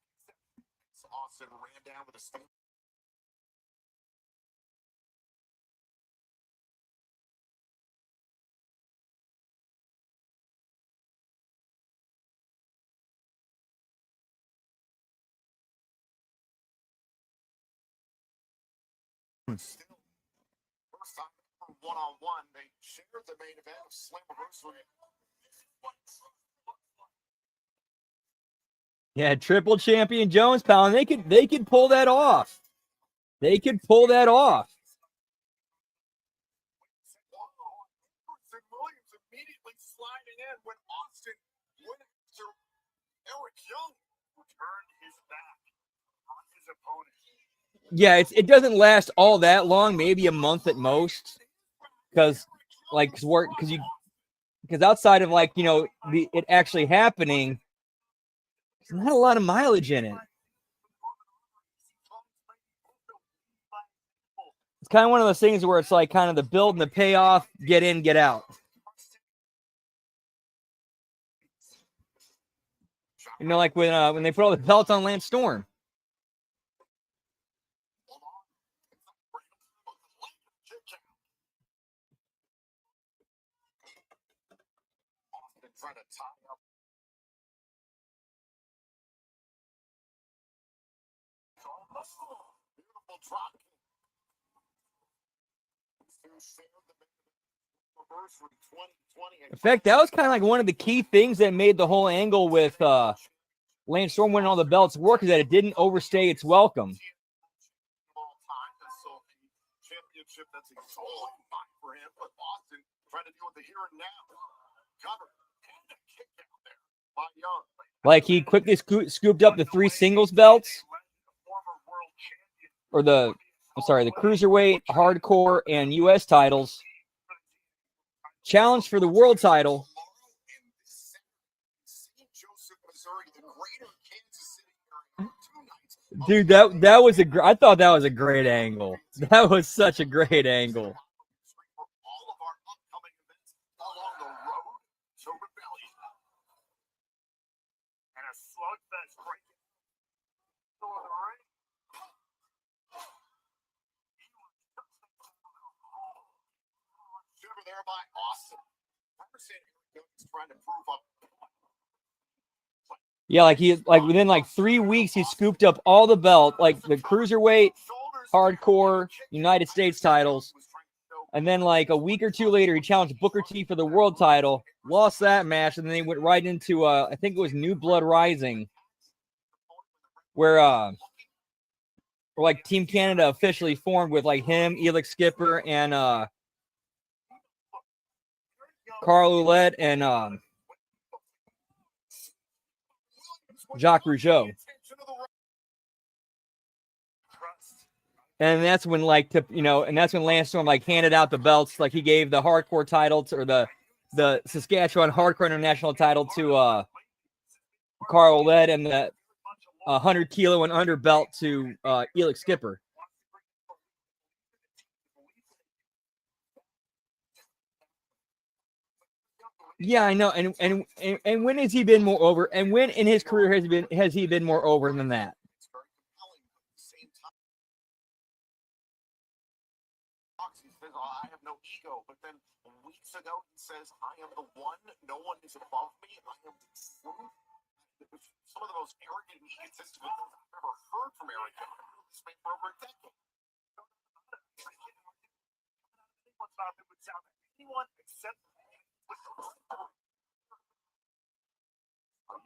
Austin ran down with a state. Still, first time one-on-one, they shared the main event of Slammiversary. Yeah, triple champion Jones, pal, and they could pull that off. They could pull that off. Williams immediately sliding in when Austin went after Eric Young, who turned his back on his opponent. Yeah, it doesn't last all that long, maybe a month at most, because outside of it actually happening, there's not a lot of mileage in it. It's kind of one of those things where it's like kind of the build and the payoff, get in, get out. Like when they put all the belts on Lance Storm. Trying to tie up. Beautiful drop. In fact, that was kind of like one of the key things that made the whole angle with Lance Storm winning all the belts work, is that it didn't overstay its welcome. Championship that's exalted for him, but Austin trying to deal with the here and now. Cover and a kick out there by Young. Like he quickly scooped up the 3 singles belts, or the cruiserweight, hardcore, and U.S. titles. Challenge for the world title. Dude, that was I thought that was a great angle. That was such a great angle. There by Austin. Young's trying to prove up. Yeah, like within like 3 weeks, he scooped up all the belt, like the cruiserweight, hardcore, United States titles. And then like a week or two later, he challenged Booker T for the world title, lost that match, and then they went right into I think it was New Blood Rising, where like Team Canada officially formed with like him, Elix Skipper, and Carl Ouellet and Jacques Rougeau. And that's when and that's when Lance Storm like handed out the belts. Like he gave the hardcore title to, or the Saskatchewan Hardcore International title to Carl Ouellet, and the 100 kilo and under belt to Elix Skipper. Yeah, I know. And when has he been more over? And when in his career has he been more over than that? I have no ego, but then weeks ago he says, I am the one, no one is above me, I am the truth. Some of the most arrogant and egotistical things I've ever heard from Eric Young. This man for over a decade. Anyone except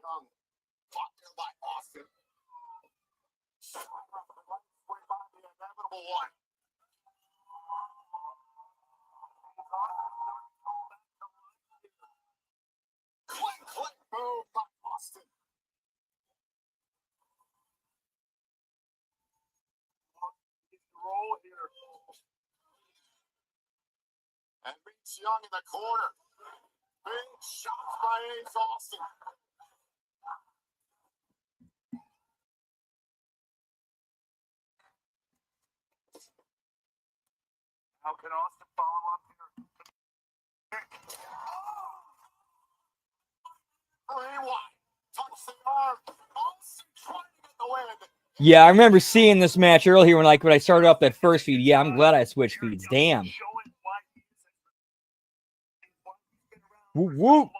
Young, fought there by Austin. Way by the inevitable one. Click, boom by Austin. Roll here. And beats Young in the corner. Big shots by Ace Austin. How can Austin follow up here? Rewind. Touch the arm. Austin trying to get the win. Yeah, I remember seeing this match earlier when I started up that first feed. Yeah, I'm glad I switched feeds. Damn. Whoop, whoop.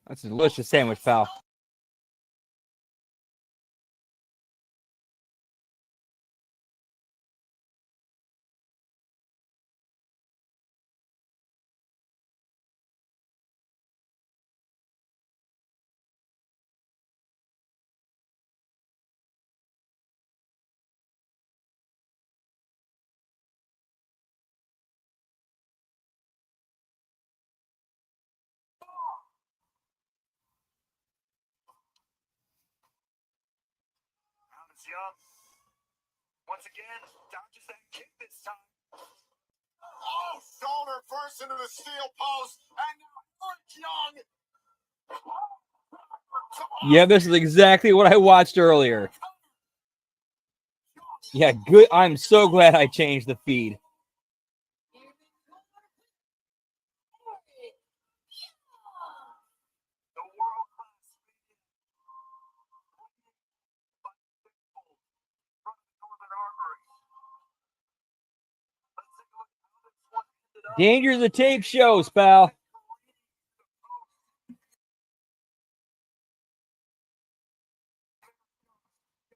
That's a delicious sandwich, pal. Young. Once again, dodges that kick this time. Oh, shoulder first into the steel post, and now Eric Young. Yeah, this is exactly what I watched earlier. Yeah, good. I'm so glad I changed the feed. Danger of the tape shows, pal.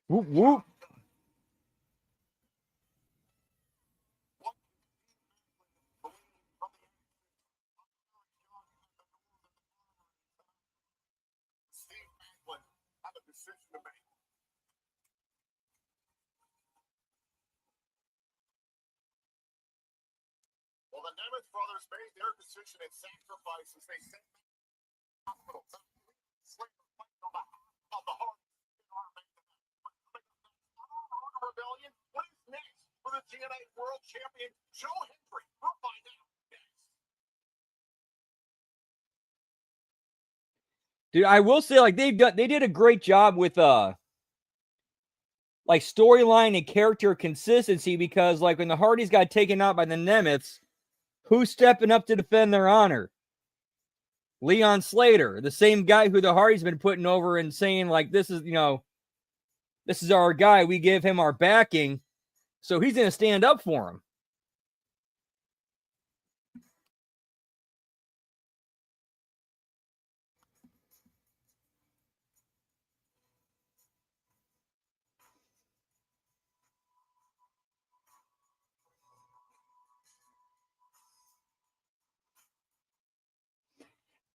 Whoop, whoop. From the Nemeth brothers made their decision and sacrifice as they sent them to the hospital. Slater fighting on behalf of the Hardys in our main event. Rebellion. What is next for the TNA World Champion Joe Hendry? We'll find out next. Dude, I will say, like, they did a great job with like storyline and character consistency, because like when the Hardys got taken out by the Nemeths, who's stepping up to defend their honor? Leon Slater, the same guy who the Hardys been putting over and saying like, this is, this is our guy. We give him our backing. So he's going to stand up for him.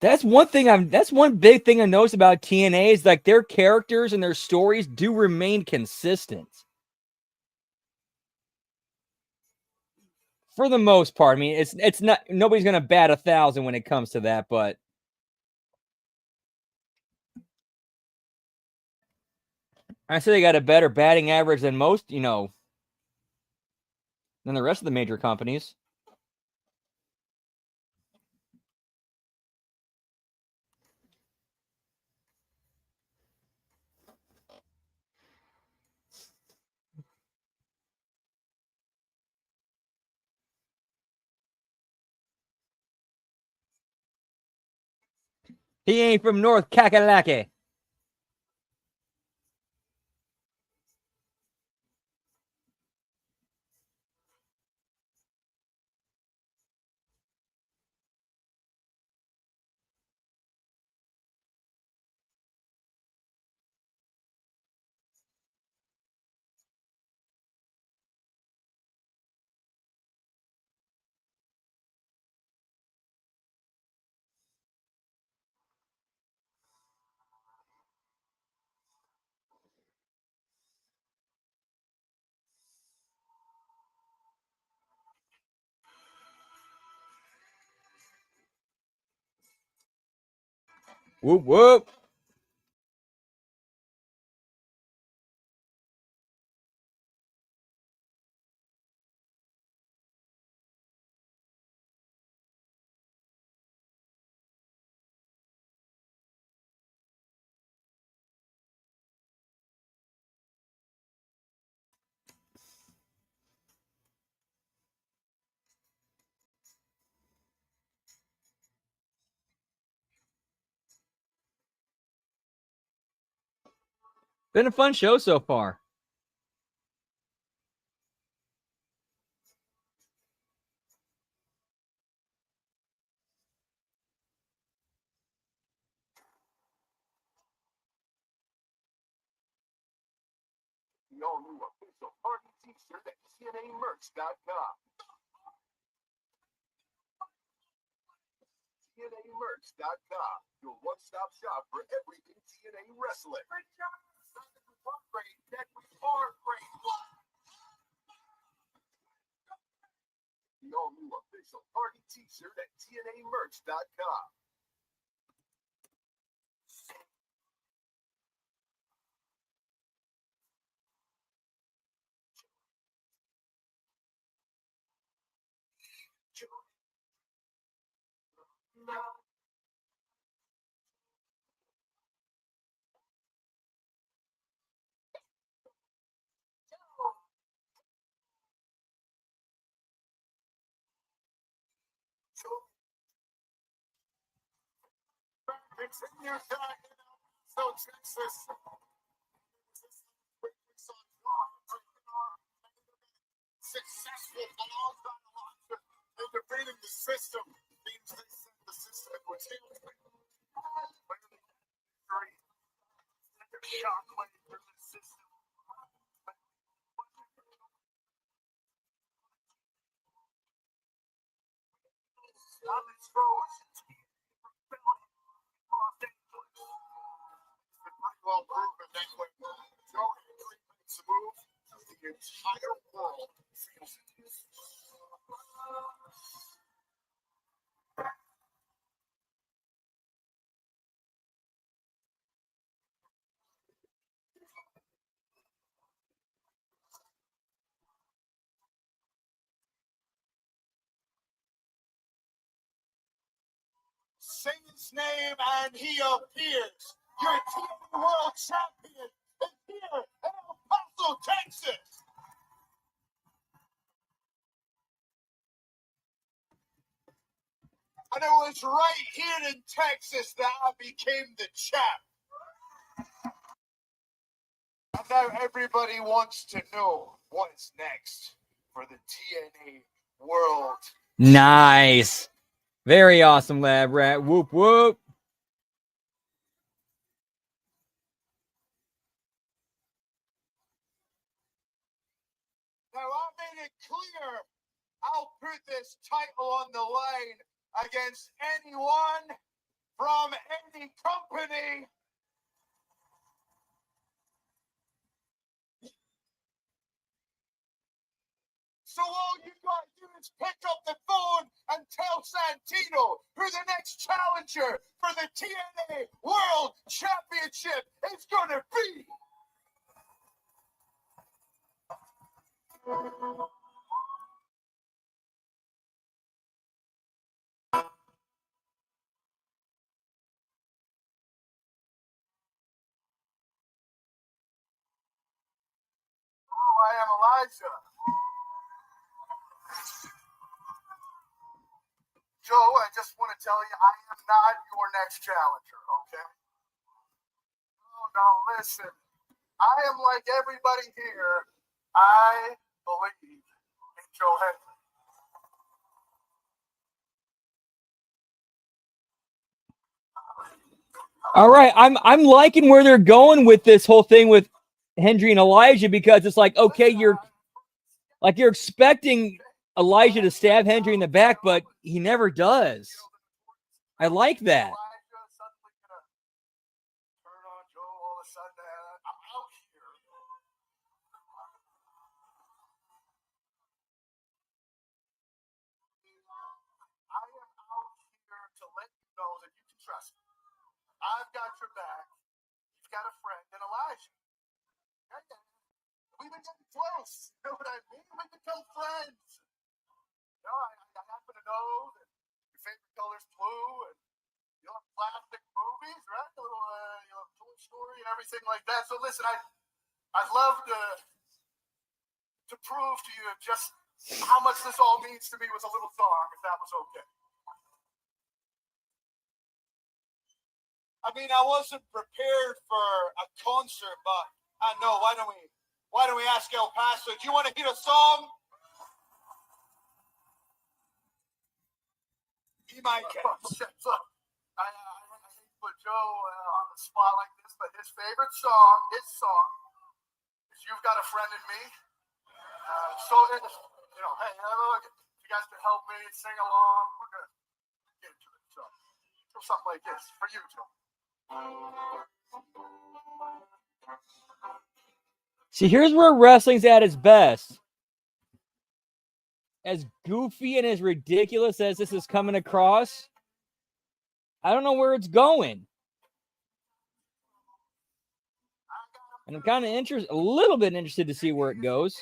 That's one big thing I noticed about TNA is like their characters and their stories do remain consistent. For the most part. I mean, it's not, nobody's going to bat 1,000 when it comes to that, but I say they got a better batting average than most, than the rest of the major companies. He ain't from North Kakalaki. Whoop, whoop. Been a fun show so far. The all-new official party t-shirt at TNAmerch.com. TNAmerch.com, your one-stop shop for everything TNA wrestling. Great, that we are great. The all-new official party t-shirt at TNAmerch.com. It's in your time, so Texas. Successful in defeating the system means they sent the system with shockwave through the system. On this road, well proven that when Joe Hendry makes a move, the entire world feels it. say his name and he appears. Your TNA World Champion is here in El Paso, Texas. And it was right here in Texas that I became the champ. And now everybody wants to know what's next for the TNA World. Nice. Very awesome, Lab Rat. Whoop, whoop. Now, I made it clear I'll put this title on the line against anyone from any company. So all you gotta do is pick up the phone and tell Santino who the next challenger for the TNA World Championship is gonna be. I am Elijah. Joe, I just want to tell you, I am not your next challenger, okay? Oh, no, listen. I am like everybody here. I believe in Joe Hendry. All right, I'm liking where they're going with this whole thing with Hendry and Elijah, because it's like, okay, you're expecting Elijah to stab Hendry in the back, but he never does. I like that. Elijah suddenly gonna turn on Joe all of a sudden. I'm out here. I am out here to let you know that you can trust me. I've got your back. You've got a friend in Elijah. We've been getting close. You know what I mean? We become friends. You know, I happen to know that your favorite color's blue, and you love classic movies, right? A little, you know, Toy Story and everything like that. So listen, I'd love to prove to you just how much this all means to me with a little song, if that was okay. I mean, I wasn't prepared for a concert, but I know. Why don't we ask El Paso? Do you want to hear a song? He might get. Look, I hate to put Joe on the spot like this, but his favorite song, is "You've Got a Friend in Me." You know, hey, look, if you guys can help me sing along, we're gonna get into it. So something like this for you, Joe. See, here's where wrestling's at its best. As goofy and as ridiculous as this is coming across, I don't know where it's going. And I'm kind of interested, a little bit interested to see where it goes.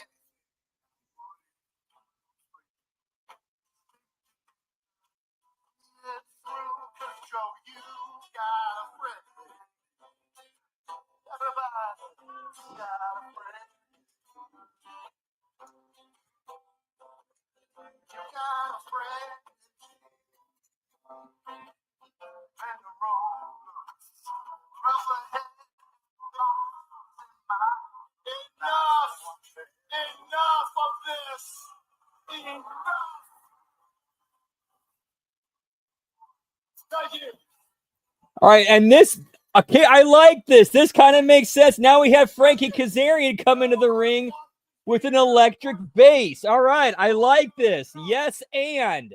Enough of this. Enough. Thank you. All right, and this, okay, I like this. This kind of makes sense. Now we have Frankie Kazarian come into the ring with an electric bass. All right, I like this. Yes, and.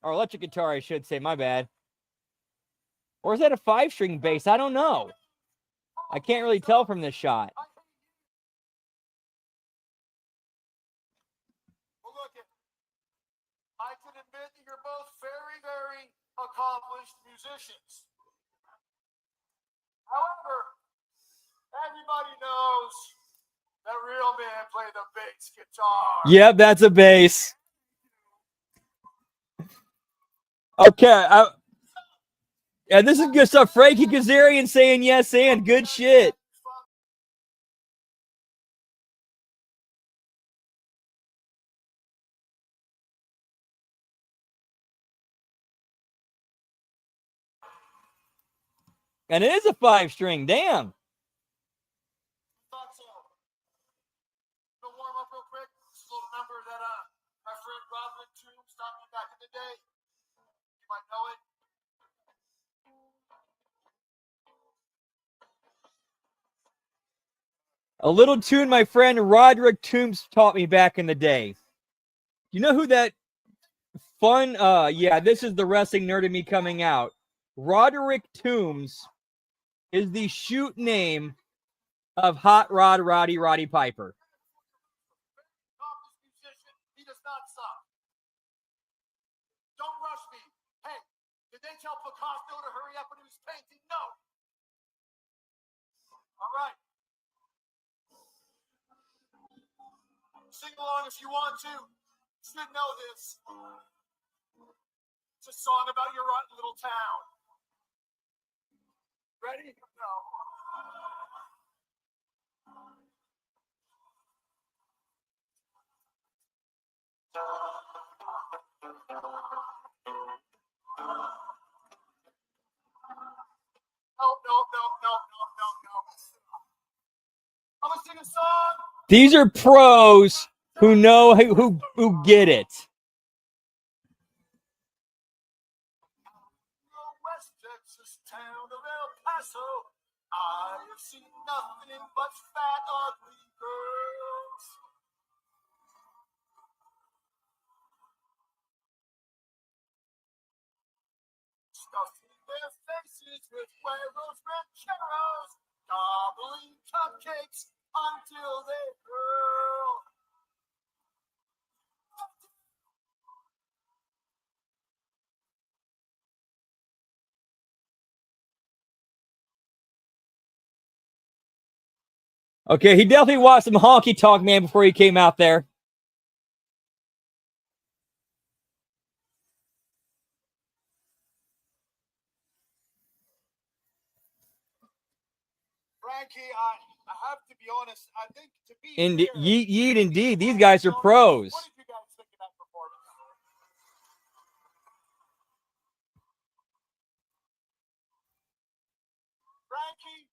Or electric guitar, I should say. My bad. Or is that a 5-string bass? I don't know. I can't really tell from this shot. Well, look, I can admit that you're both very, very accomplished musicians. However, everybody knows That real man play the bass guitar. Yep, that's a bass. Okay. Yeah, this is good stuff. Frankie Kazarian saying yes and good shit. And it is a 5-string. Damn. Thought so. To warm up real quick, just a little number that my friend Roderick Toombs taught me back in the day. You might know it. A little tune my friend Roderick Toombs taught me back in the day. You know who that fun? Yeah, this is the wrestling nerd in me coming out. Roderick Toombs is the shoot name of Hot Rod Roddy Piper. Accomplished musician, he does not stop. Don't rush me. Hey, did they tell Picasso to hurry up when he was painting? No. All right. Sing along if you want to. You should know this. It's a song about your rotten little town. Ready? No. No. I'm gonna sing a song. These are pros who know who get it. West Texas town of El Paso. I have seen nothing but fat, ugly girls. Stuffing their faces with huevos rancheros, gobbling cupcakes until they curl. Okay, he definitely watched some Honky Tonk Man before he came out there. Frankie, I have to be honest. I think to be Yeet, indeed. These guys are pros. What did you guys think of that performance? Frankie,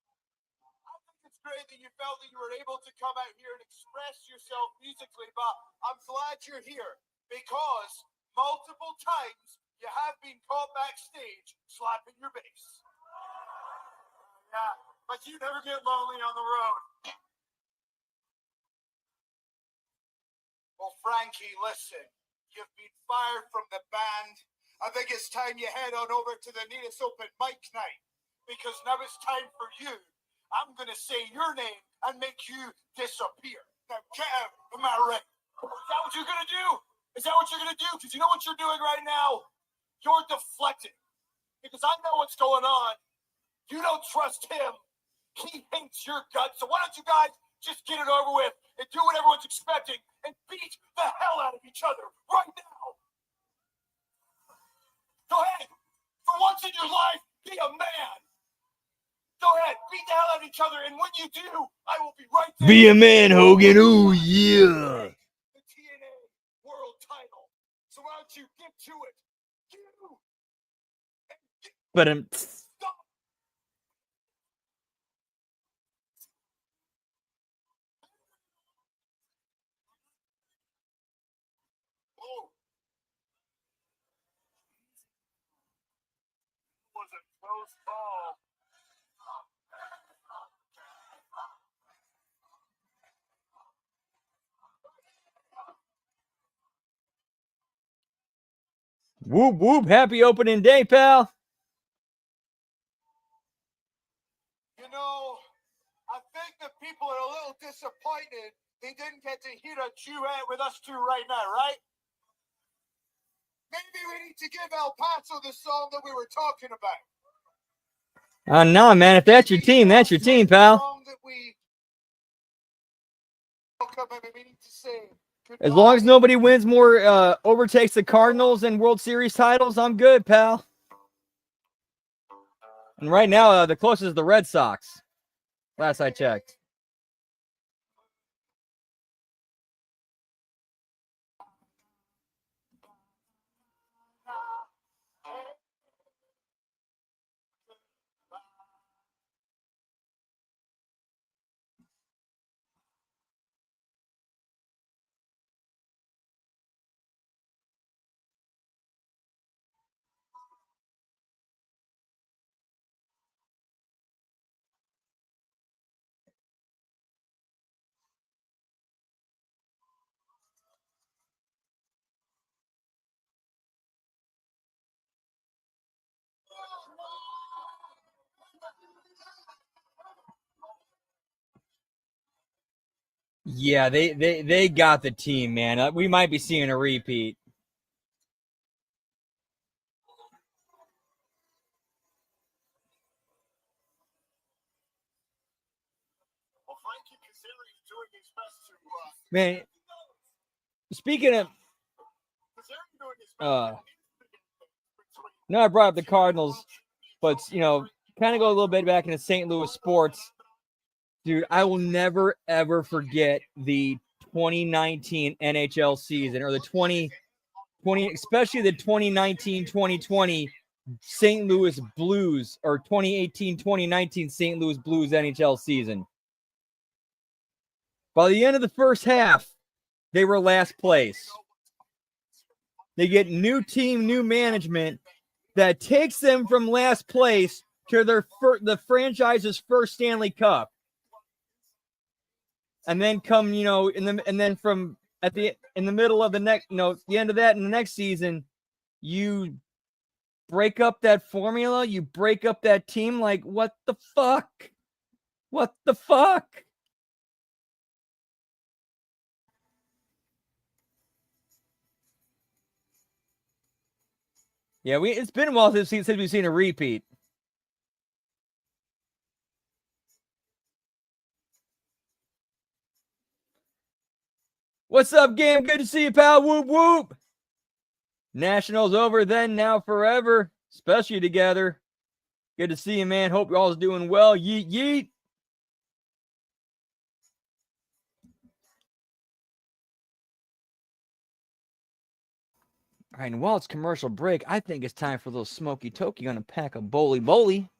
I think it's great that you felt that you were able to come out here and express yourself musically, but I'm glad you're here because multiple times you have been caught backstage slapping your bass. Yeah, but you never get lonely on the road. Well, Frankie, listen, you've been fired from the band. I think it's time you head on over to the Neatest Open Mic night because now it's time for you. I'm going to say your name and make you disappear. Now, Kev, am I right? Is that what you're going to do? Is that what you're going to do? Because you know what you're doing right now? You're deflecting. Because I know what's going on. You don't trust him. He hates your guts. So why don't you guys just get it over with and do what everyone's expecting and beat the hell out of each other right now? Go ahead. For once in your life, be a man. Go ahead. Beat the hell out of each other. And when you do, I will be right there. Be a man, Hogan. Ooh, yeah. The TNA World Title. So why don't you get to it? But Stop. Oh. It was a close call. whoop whoop, happy opening day, pal. You know, I think the people are a little disappointed they didn't get to hear a duet with us two right now, right? Maybe we need to give El Paso the song that we were talking about. No, man. If that's your team, pal. Song that we As long as nobody wins more, overtakes the Cardinals and World Series titles, I'm good, pal. And right now, the closest is the Red Sox. Last I checked. Yeah, they got the team, man. We might be seeing a repeat. Well, Frankie Kazarian is doing his best to. Man, speaking of, Kazarian doing his best. no, I brought up the Cardinals, but kind of go a little bit back into St. Louis sports. Dude, I will never ever forget the 2019 NHL season, or the 2020, especially the 2019-2020 St. Louis Blues, or 2018-2019 St. Louis Blues NHL season. By the end of the first half, they were last place. They get new team, new management that takes them from last place to the franchise's first Stanley Cup. And then come, and then from in the middle of the next, the end of that in the next season, you break up that formula, you break up that team. Like, what the fuck? What the fuck? Yeah, it's been a while since we've seen a repeat. What's up, game? Good to see you, pal. Whoop whoop. Nationals over then, now forever. Especially together. Good to see you, man. Hope you all's doing well. Yeet yeet. All right, and while it's commercial break, I think it's time for a little smoky toke. You're gonna pack a bowly.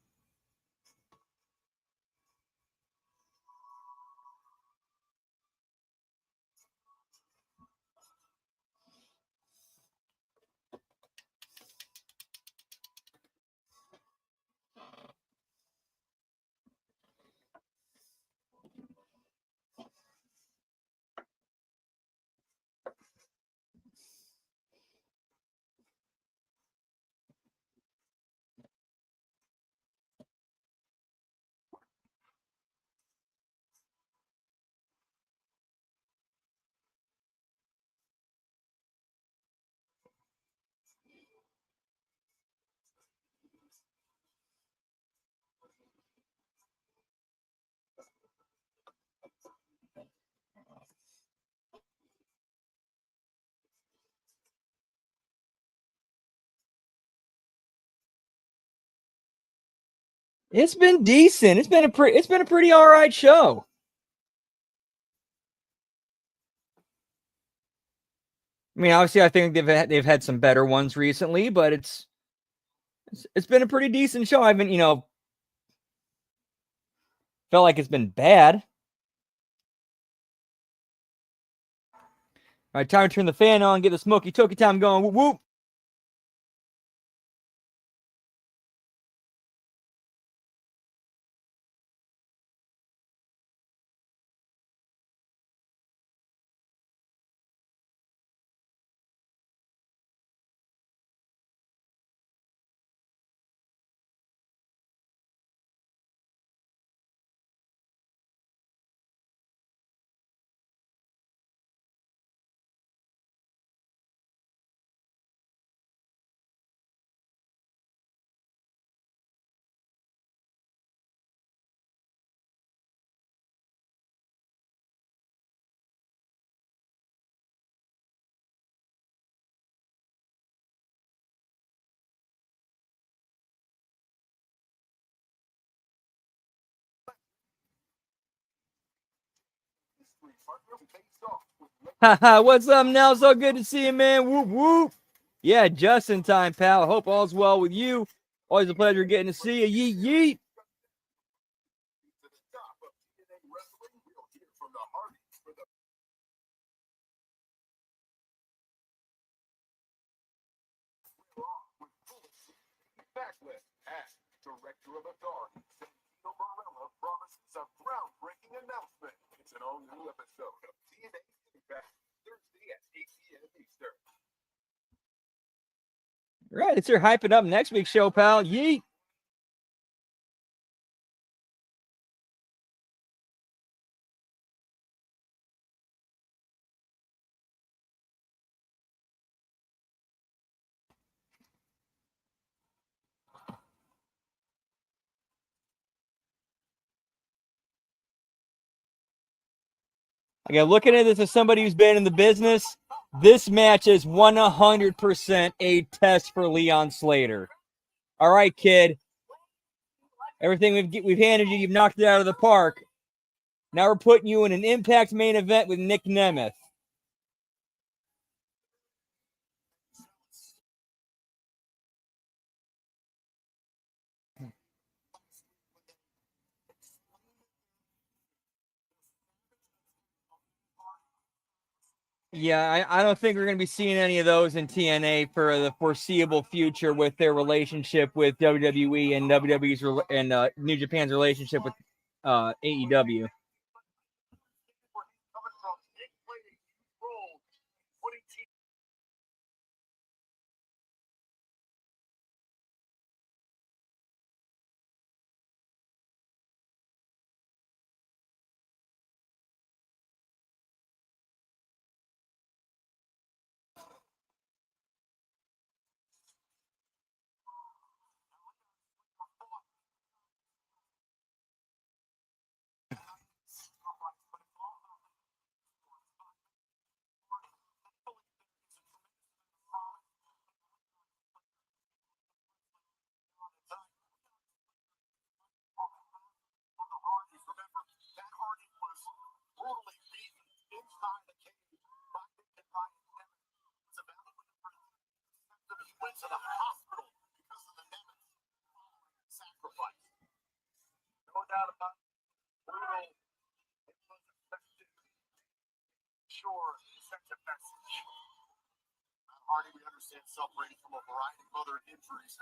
It's been decent. It's been a pretty all right show. I mean, obviously, I think they've had some better ones recently, but it's been a pretty decent show. I haven't, felt like it's been bad. All right, time to turn the fan on, get the smoky toky time going. Whoop whoop. Haha, what's up, now? So good to see you, man. Whoop, whoop. Yeah, just in time, pal. I hope all's well with you. Always a pleasure getting to see you. Yeet, yeet. Director of Authority, Santino Marella promises a groundbreaking announcement. It's an all-new episode of TNA Impact, Thursday at 8 p.m. Eastern. Right, it's your hyping up next week's show, pal. Yeet. Again, looking at this as somebody who's been in the business, this match is 100% a test for Leon Slater. All right, kid. Everything we've handed you, you've knocked it out of the park. Now we're putting you in an Impact main event with Nick Nemeth. Yeah, I don't think we're going to be seeing any of those in TNA for the foreseeable future with their relationship with WWE and WWE's and New Japan's relationship with AEW. Went to the hospital because of the Nemeth sacrifice. No doubt about it. Brutal. It was effective. Sure, such a message. Hardy, we understand, suffering from a variety of other injuries.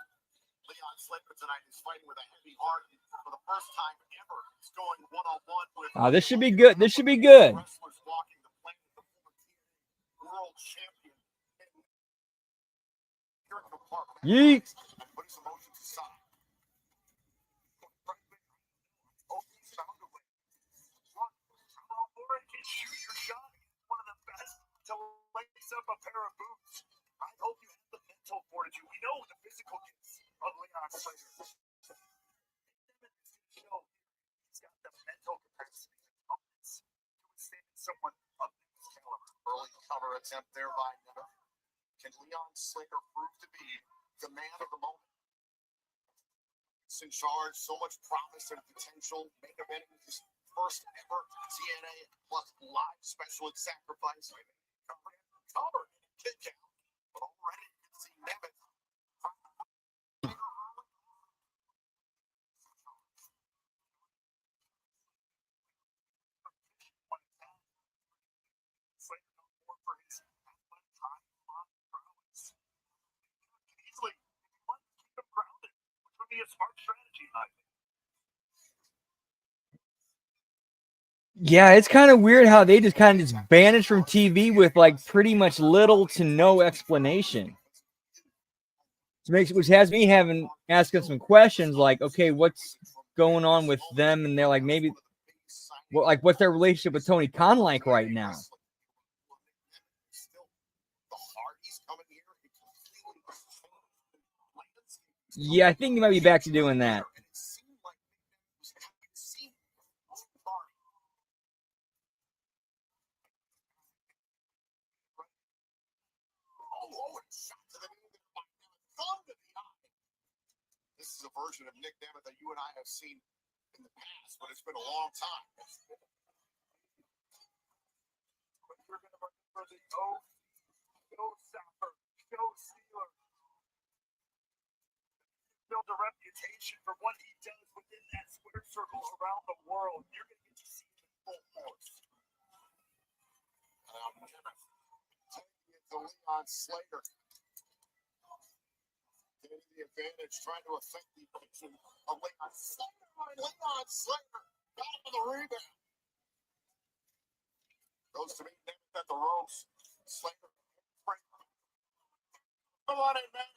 Leon Slater tonight is fighting with a heavy heart. For the first time ever, he's going one-on-one with... This should be good. This should be good. Wrestlers walking the planet, the former world champion. Yeet. Put his emotions aside. Shoot your shot. One of the best to lace up a pair of boots. I hope you have the mental fortitude. We know the physical gifts of Leon Slater. He's got the mental capacity to withstand someone of this caliber. Early cover attempt there by Nemeth. Can Leon Slater prove to be the man of the moment? He's in charge, so much promise and potential. Main eventing his first ever TNA plus live special at Sacrifice. Cover, kick out. But already you can see Nemeth. Easily, keep him grounded, which would be a smart strategy, I think. Yeah, it's kind of weird how they just kind of just vanished from TV with like pretty much little to no explanation. Which has me asking some questions like, okay, what's going on with them? And they're like, maybe, what's their relationship with Tony Khan like right now? Yeah, I think he might be back to doing that. This is a version of Nick Nemeth that you and I have seen in the past, but it's been a long time. But you're going to remember the showstopper, show stealer. Build a reputation for what he does within that square circle around the world. You're going to get to see it in full force. Taking it to Leon Slater. Getting the advantage, trying to affect the action of Leon Slater. Leon Slater got him on the rebound. Goes to meet Nemeth at the ropes. Slater. Come on in, man.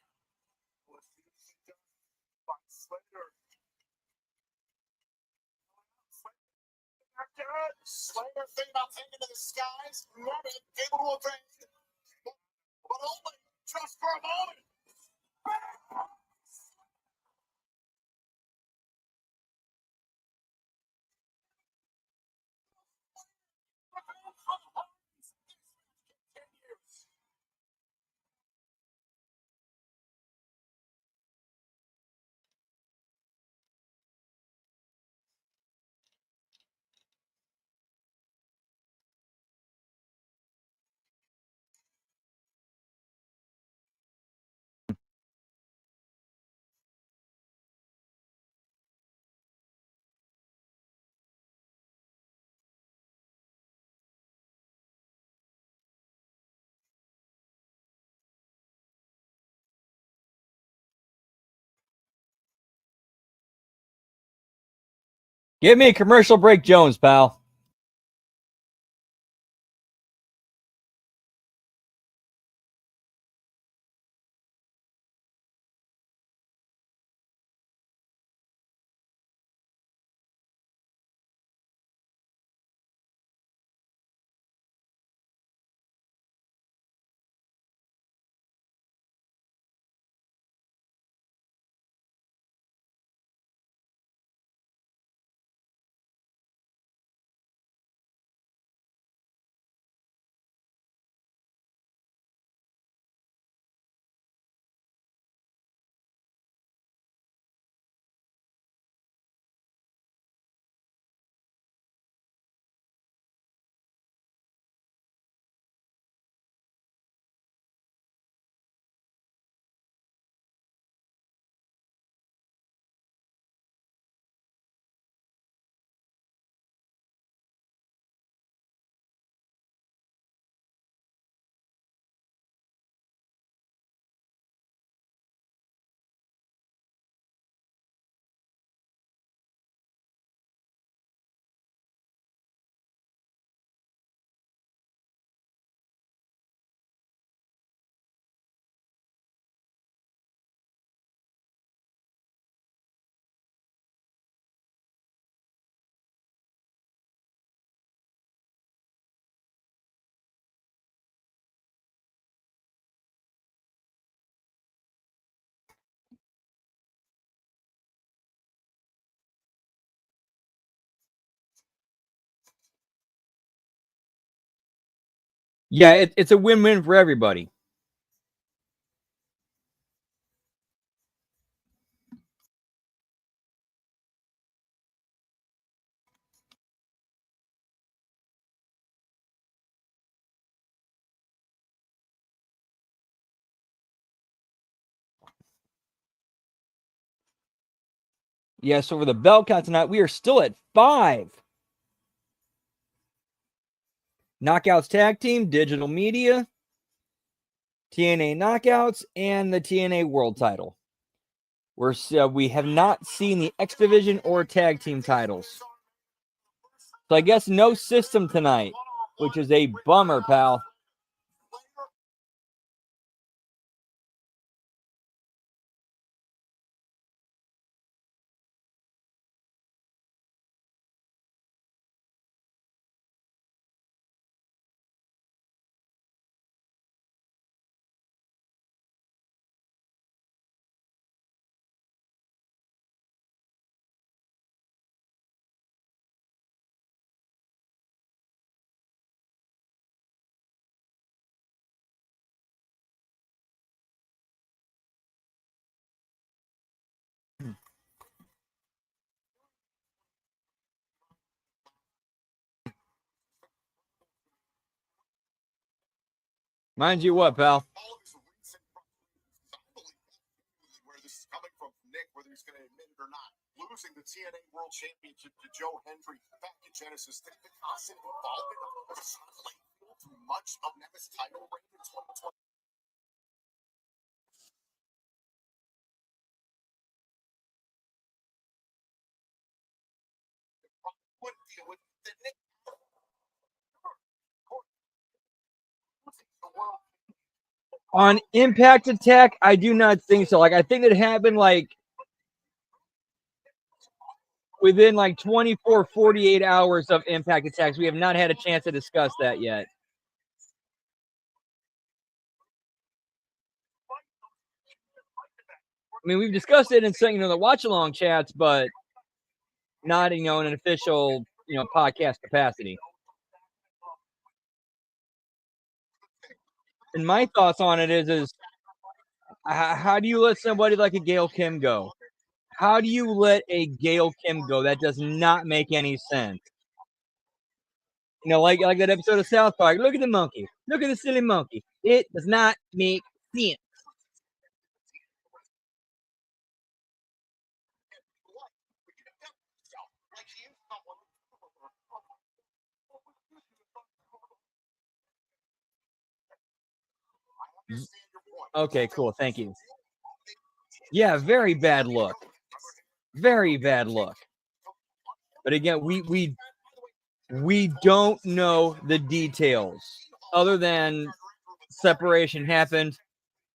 Let's see what she does by Slater. Slater thinking about taking to the skies. Nemeth able to evade, but only just for a moment. Give me a commercial break, Jones, pal. Yeah, it's a win-win for everybody. Yeah, so for the belt count tonight, we are still at 5. Knockouts Tag Team, Digital Media, TNA Knockouts, and the TNA World Title. We have not seen the X Division or Tag Team titles. So I guess no system tonight, which is a bummer, pal. Mind you what, pal? All of his recent frustrations, I believe where this is coming from Nick, whether he's going to admit it or not. Losing the TNA World Championship to Joe Hendry back in Genesis, the constant involvement of Scott too much of Nemeth's title reign in 2020. Would deal with the Nick On Impact Attack, I do not think so. Like, I think it happened like within like 24, 48 hours of Impact Attacks. We have not had a chance to discuss that yet. I mean, we've discussed it in some, the watch along chats, but not, in an official, podcast capacity. And my thoughts on it is how do you let somebody like a Gail Kim go? How do you let a Gail Kim go? That does not make any sense. Like that episode of South Park. Look at the monkey. Look at the silly monkey. It does not make sense. Okay, cool. Thank you. Yeah, very bad look. Very bad look. But again, we don't know the details other than separation happened.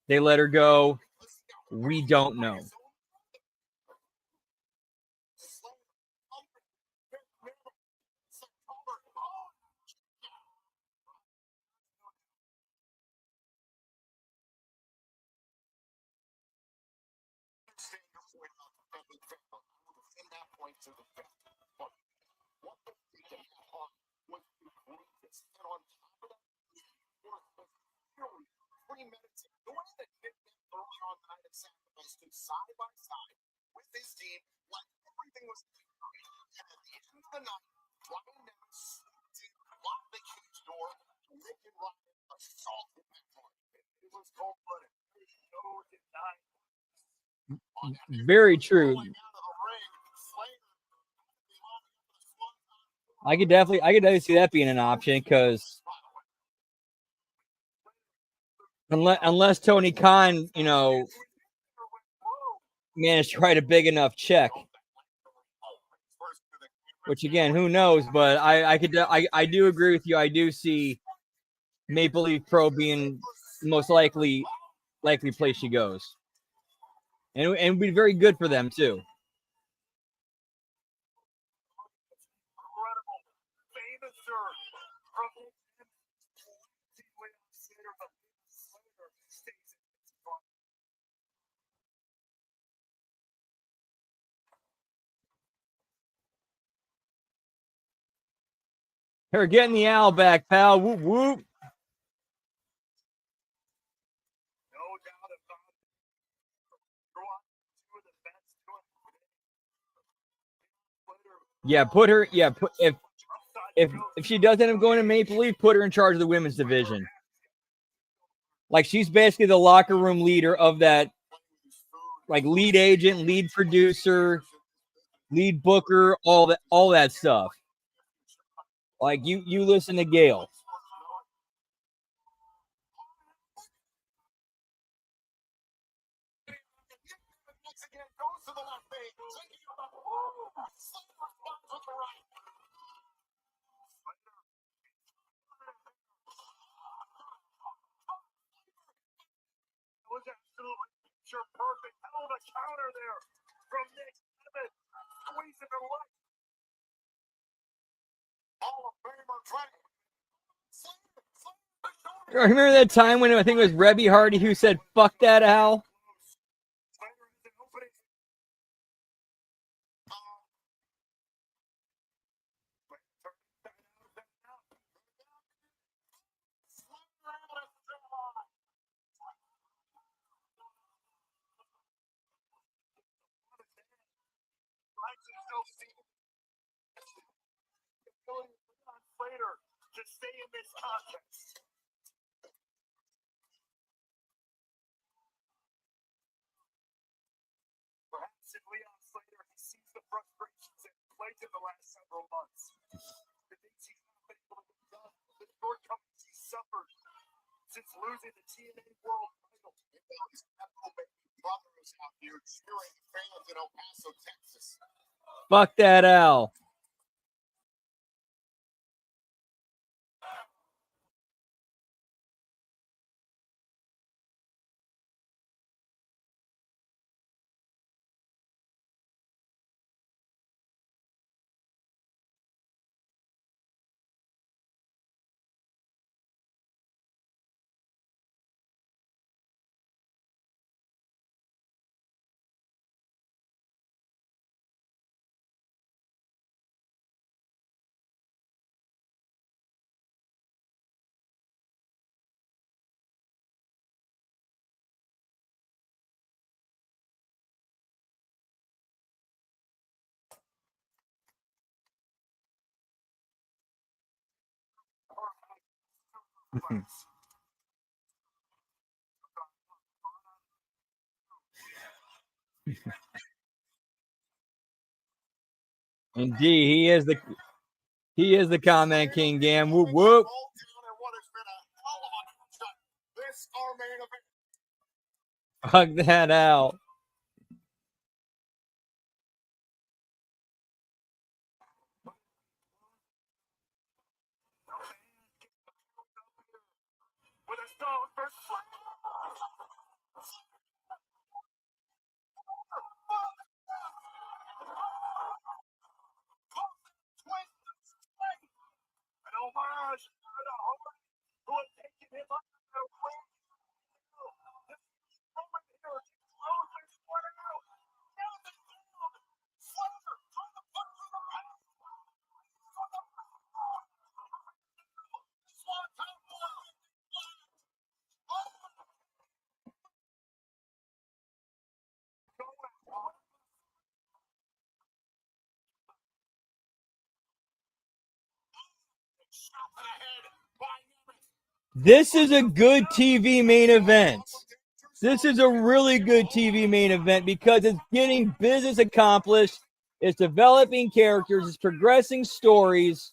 They let her go. We don't know. Side by side with his team, like everything was and at the end of the night, Ryan Nemeth locked the cage door, Nick and Ryan assaulted that. It was cold-blooded. No denying. Very true. I could definitely see that being an option because unless Tony Khan, managed to write a big enough check, which again, who knows? But I do agree with you. I do see Maple Leaf Pro being the most likely place she goes, and it'd be very good for them too. Her getting the owl back, pal. Whoop whoop. Yeah, put her. Yeah, if she does end up going to Maple Leaf, put her in charge of the women's division. Like, she's basically the locker room leader of that, like, lead agent, lead producer, lead booker, all that stuff. Like, you listen to Gail. Perfect. Hell of a counter there from Nick. Squeezing the light. Hall of Famer Trent. Remember that time when I think it was Rebby Hardy who said, "Fuck that, Al"? Later to stay in this contest. in the last several months. The things he's not been able to get done, the shortcomings he suffered since losing the TNA World title. And now he's got baby brothers out here cheering the fans in El Paso, Texas. Fuck that Al. Indeed, he is the comment king. Damn, whoop whoop. Fuck that Al. This is a good TV main event. This is a really good TV main event because it's getting business accomplished. It's developing characters. It's progressing stories.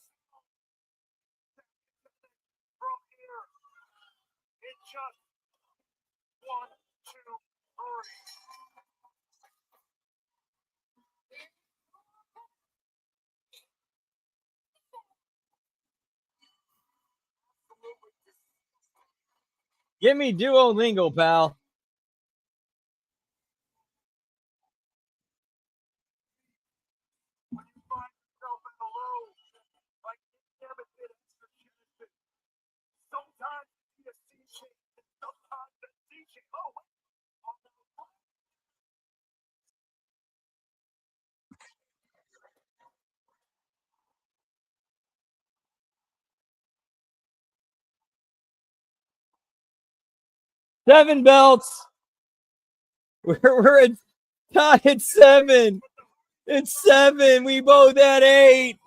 Give me Duolingo, pal. Seven belts. We're at tied at 7. It's 7. We both at 8.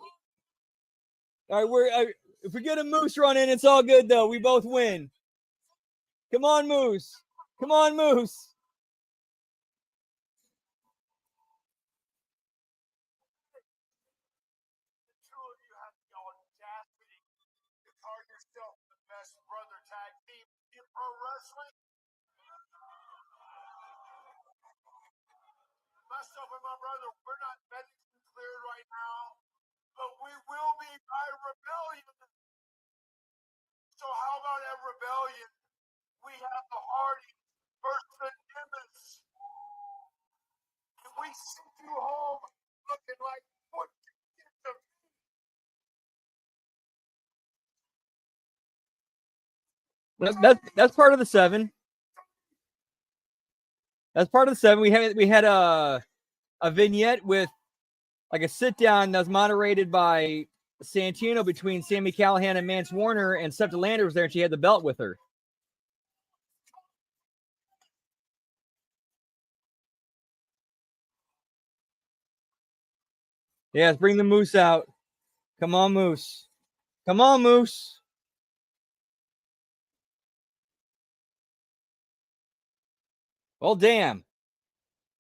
All right, if we get a Moose run in, it's all good though. We both win. Come on, Moose. Come on, Moose. Myself and my brother, we're not medically cleared right now, but we will be by rebellion. So how about at rebellion? We have the Hardy versus the Nimbus. And we send you home looking like what you get to That's part of the 7. That's part of the 7. We had a vignette with like a sit down that was moderated by Santino between Sami Callihan and Mance Warner, and Septa Lander was there, and she had the belt with her. Yes, bring the Moose out. Come on, Moose. Come on, Moose. Well, damn.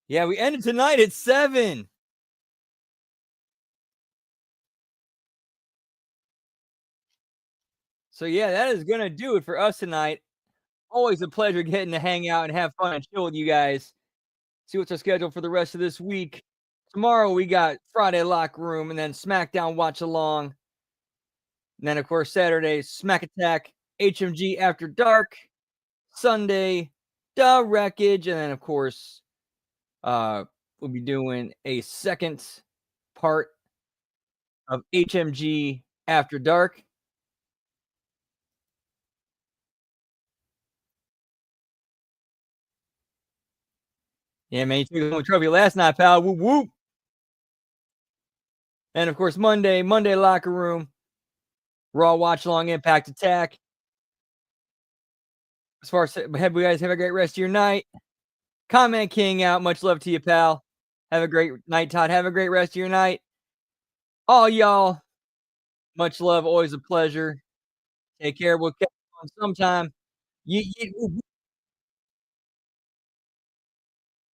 Yeah, we ended tonight at 7. So yeah, that is gonna do it for us tonight. Always a pleasure getting to hang out and have fun and chill with you guys. See what's our schedule for the rest of this week. Tomorrow we got Friday Locker Room and then SmackDown Watch Along. And then of course Saturday Smack Attack, HMG After Dark. Sunday, The Wreckage, and then of course we'll be doing a second part of HMG After Dark. Yeah, man, you took home a trophy last night, pal. Whoop whoop. And of course, Monday Locker Room, Raw Watch Along, Impact Attack. As far as have you guys have a great rest of your night. Comment King out. Much love to you, pal. Have a great night, Todd. Have a great rest of your night. All y'all, much love. Always a pleasure. Take care. We'll catch you on sometime. Yeet, yeet, whoop, whoop.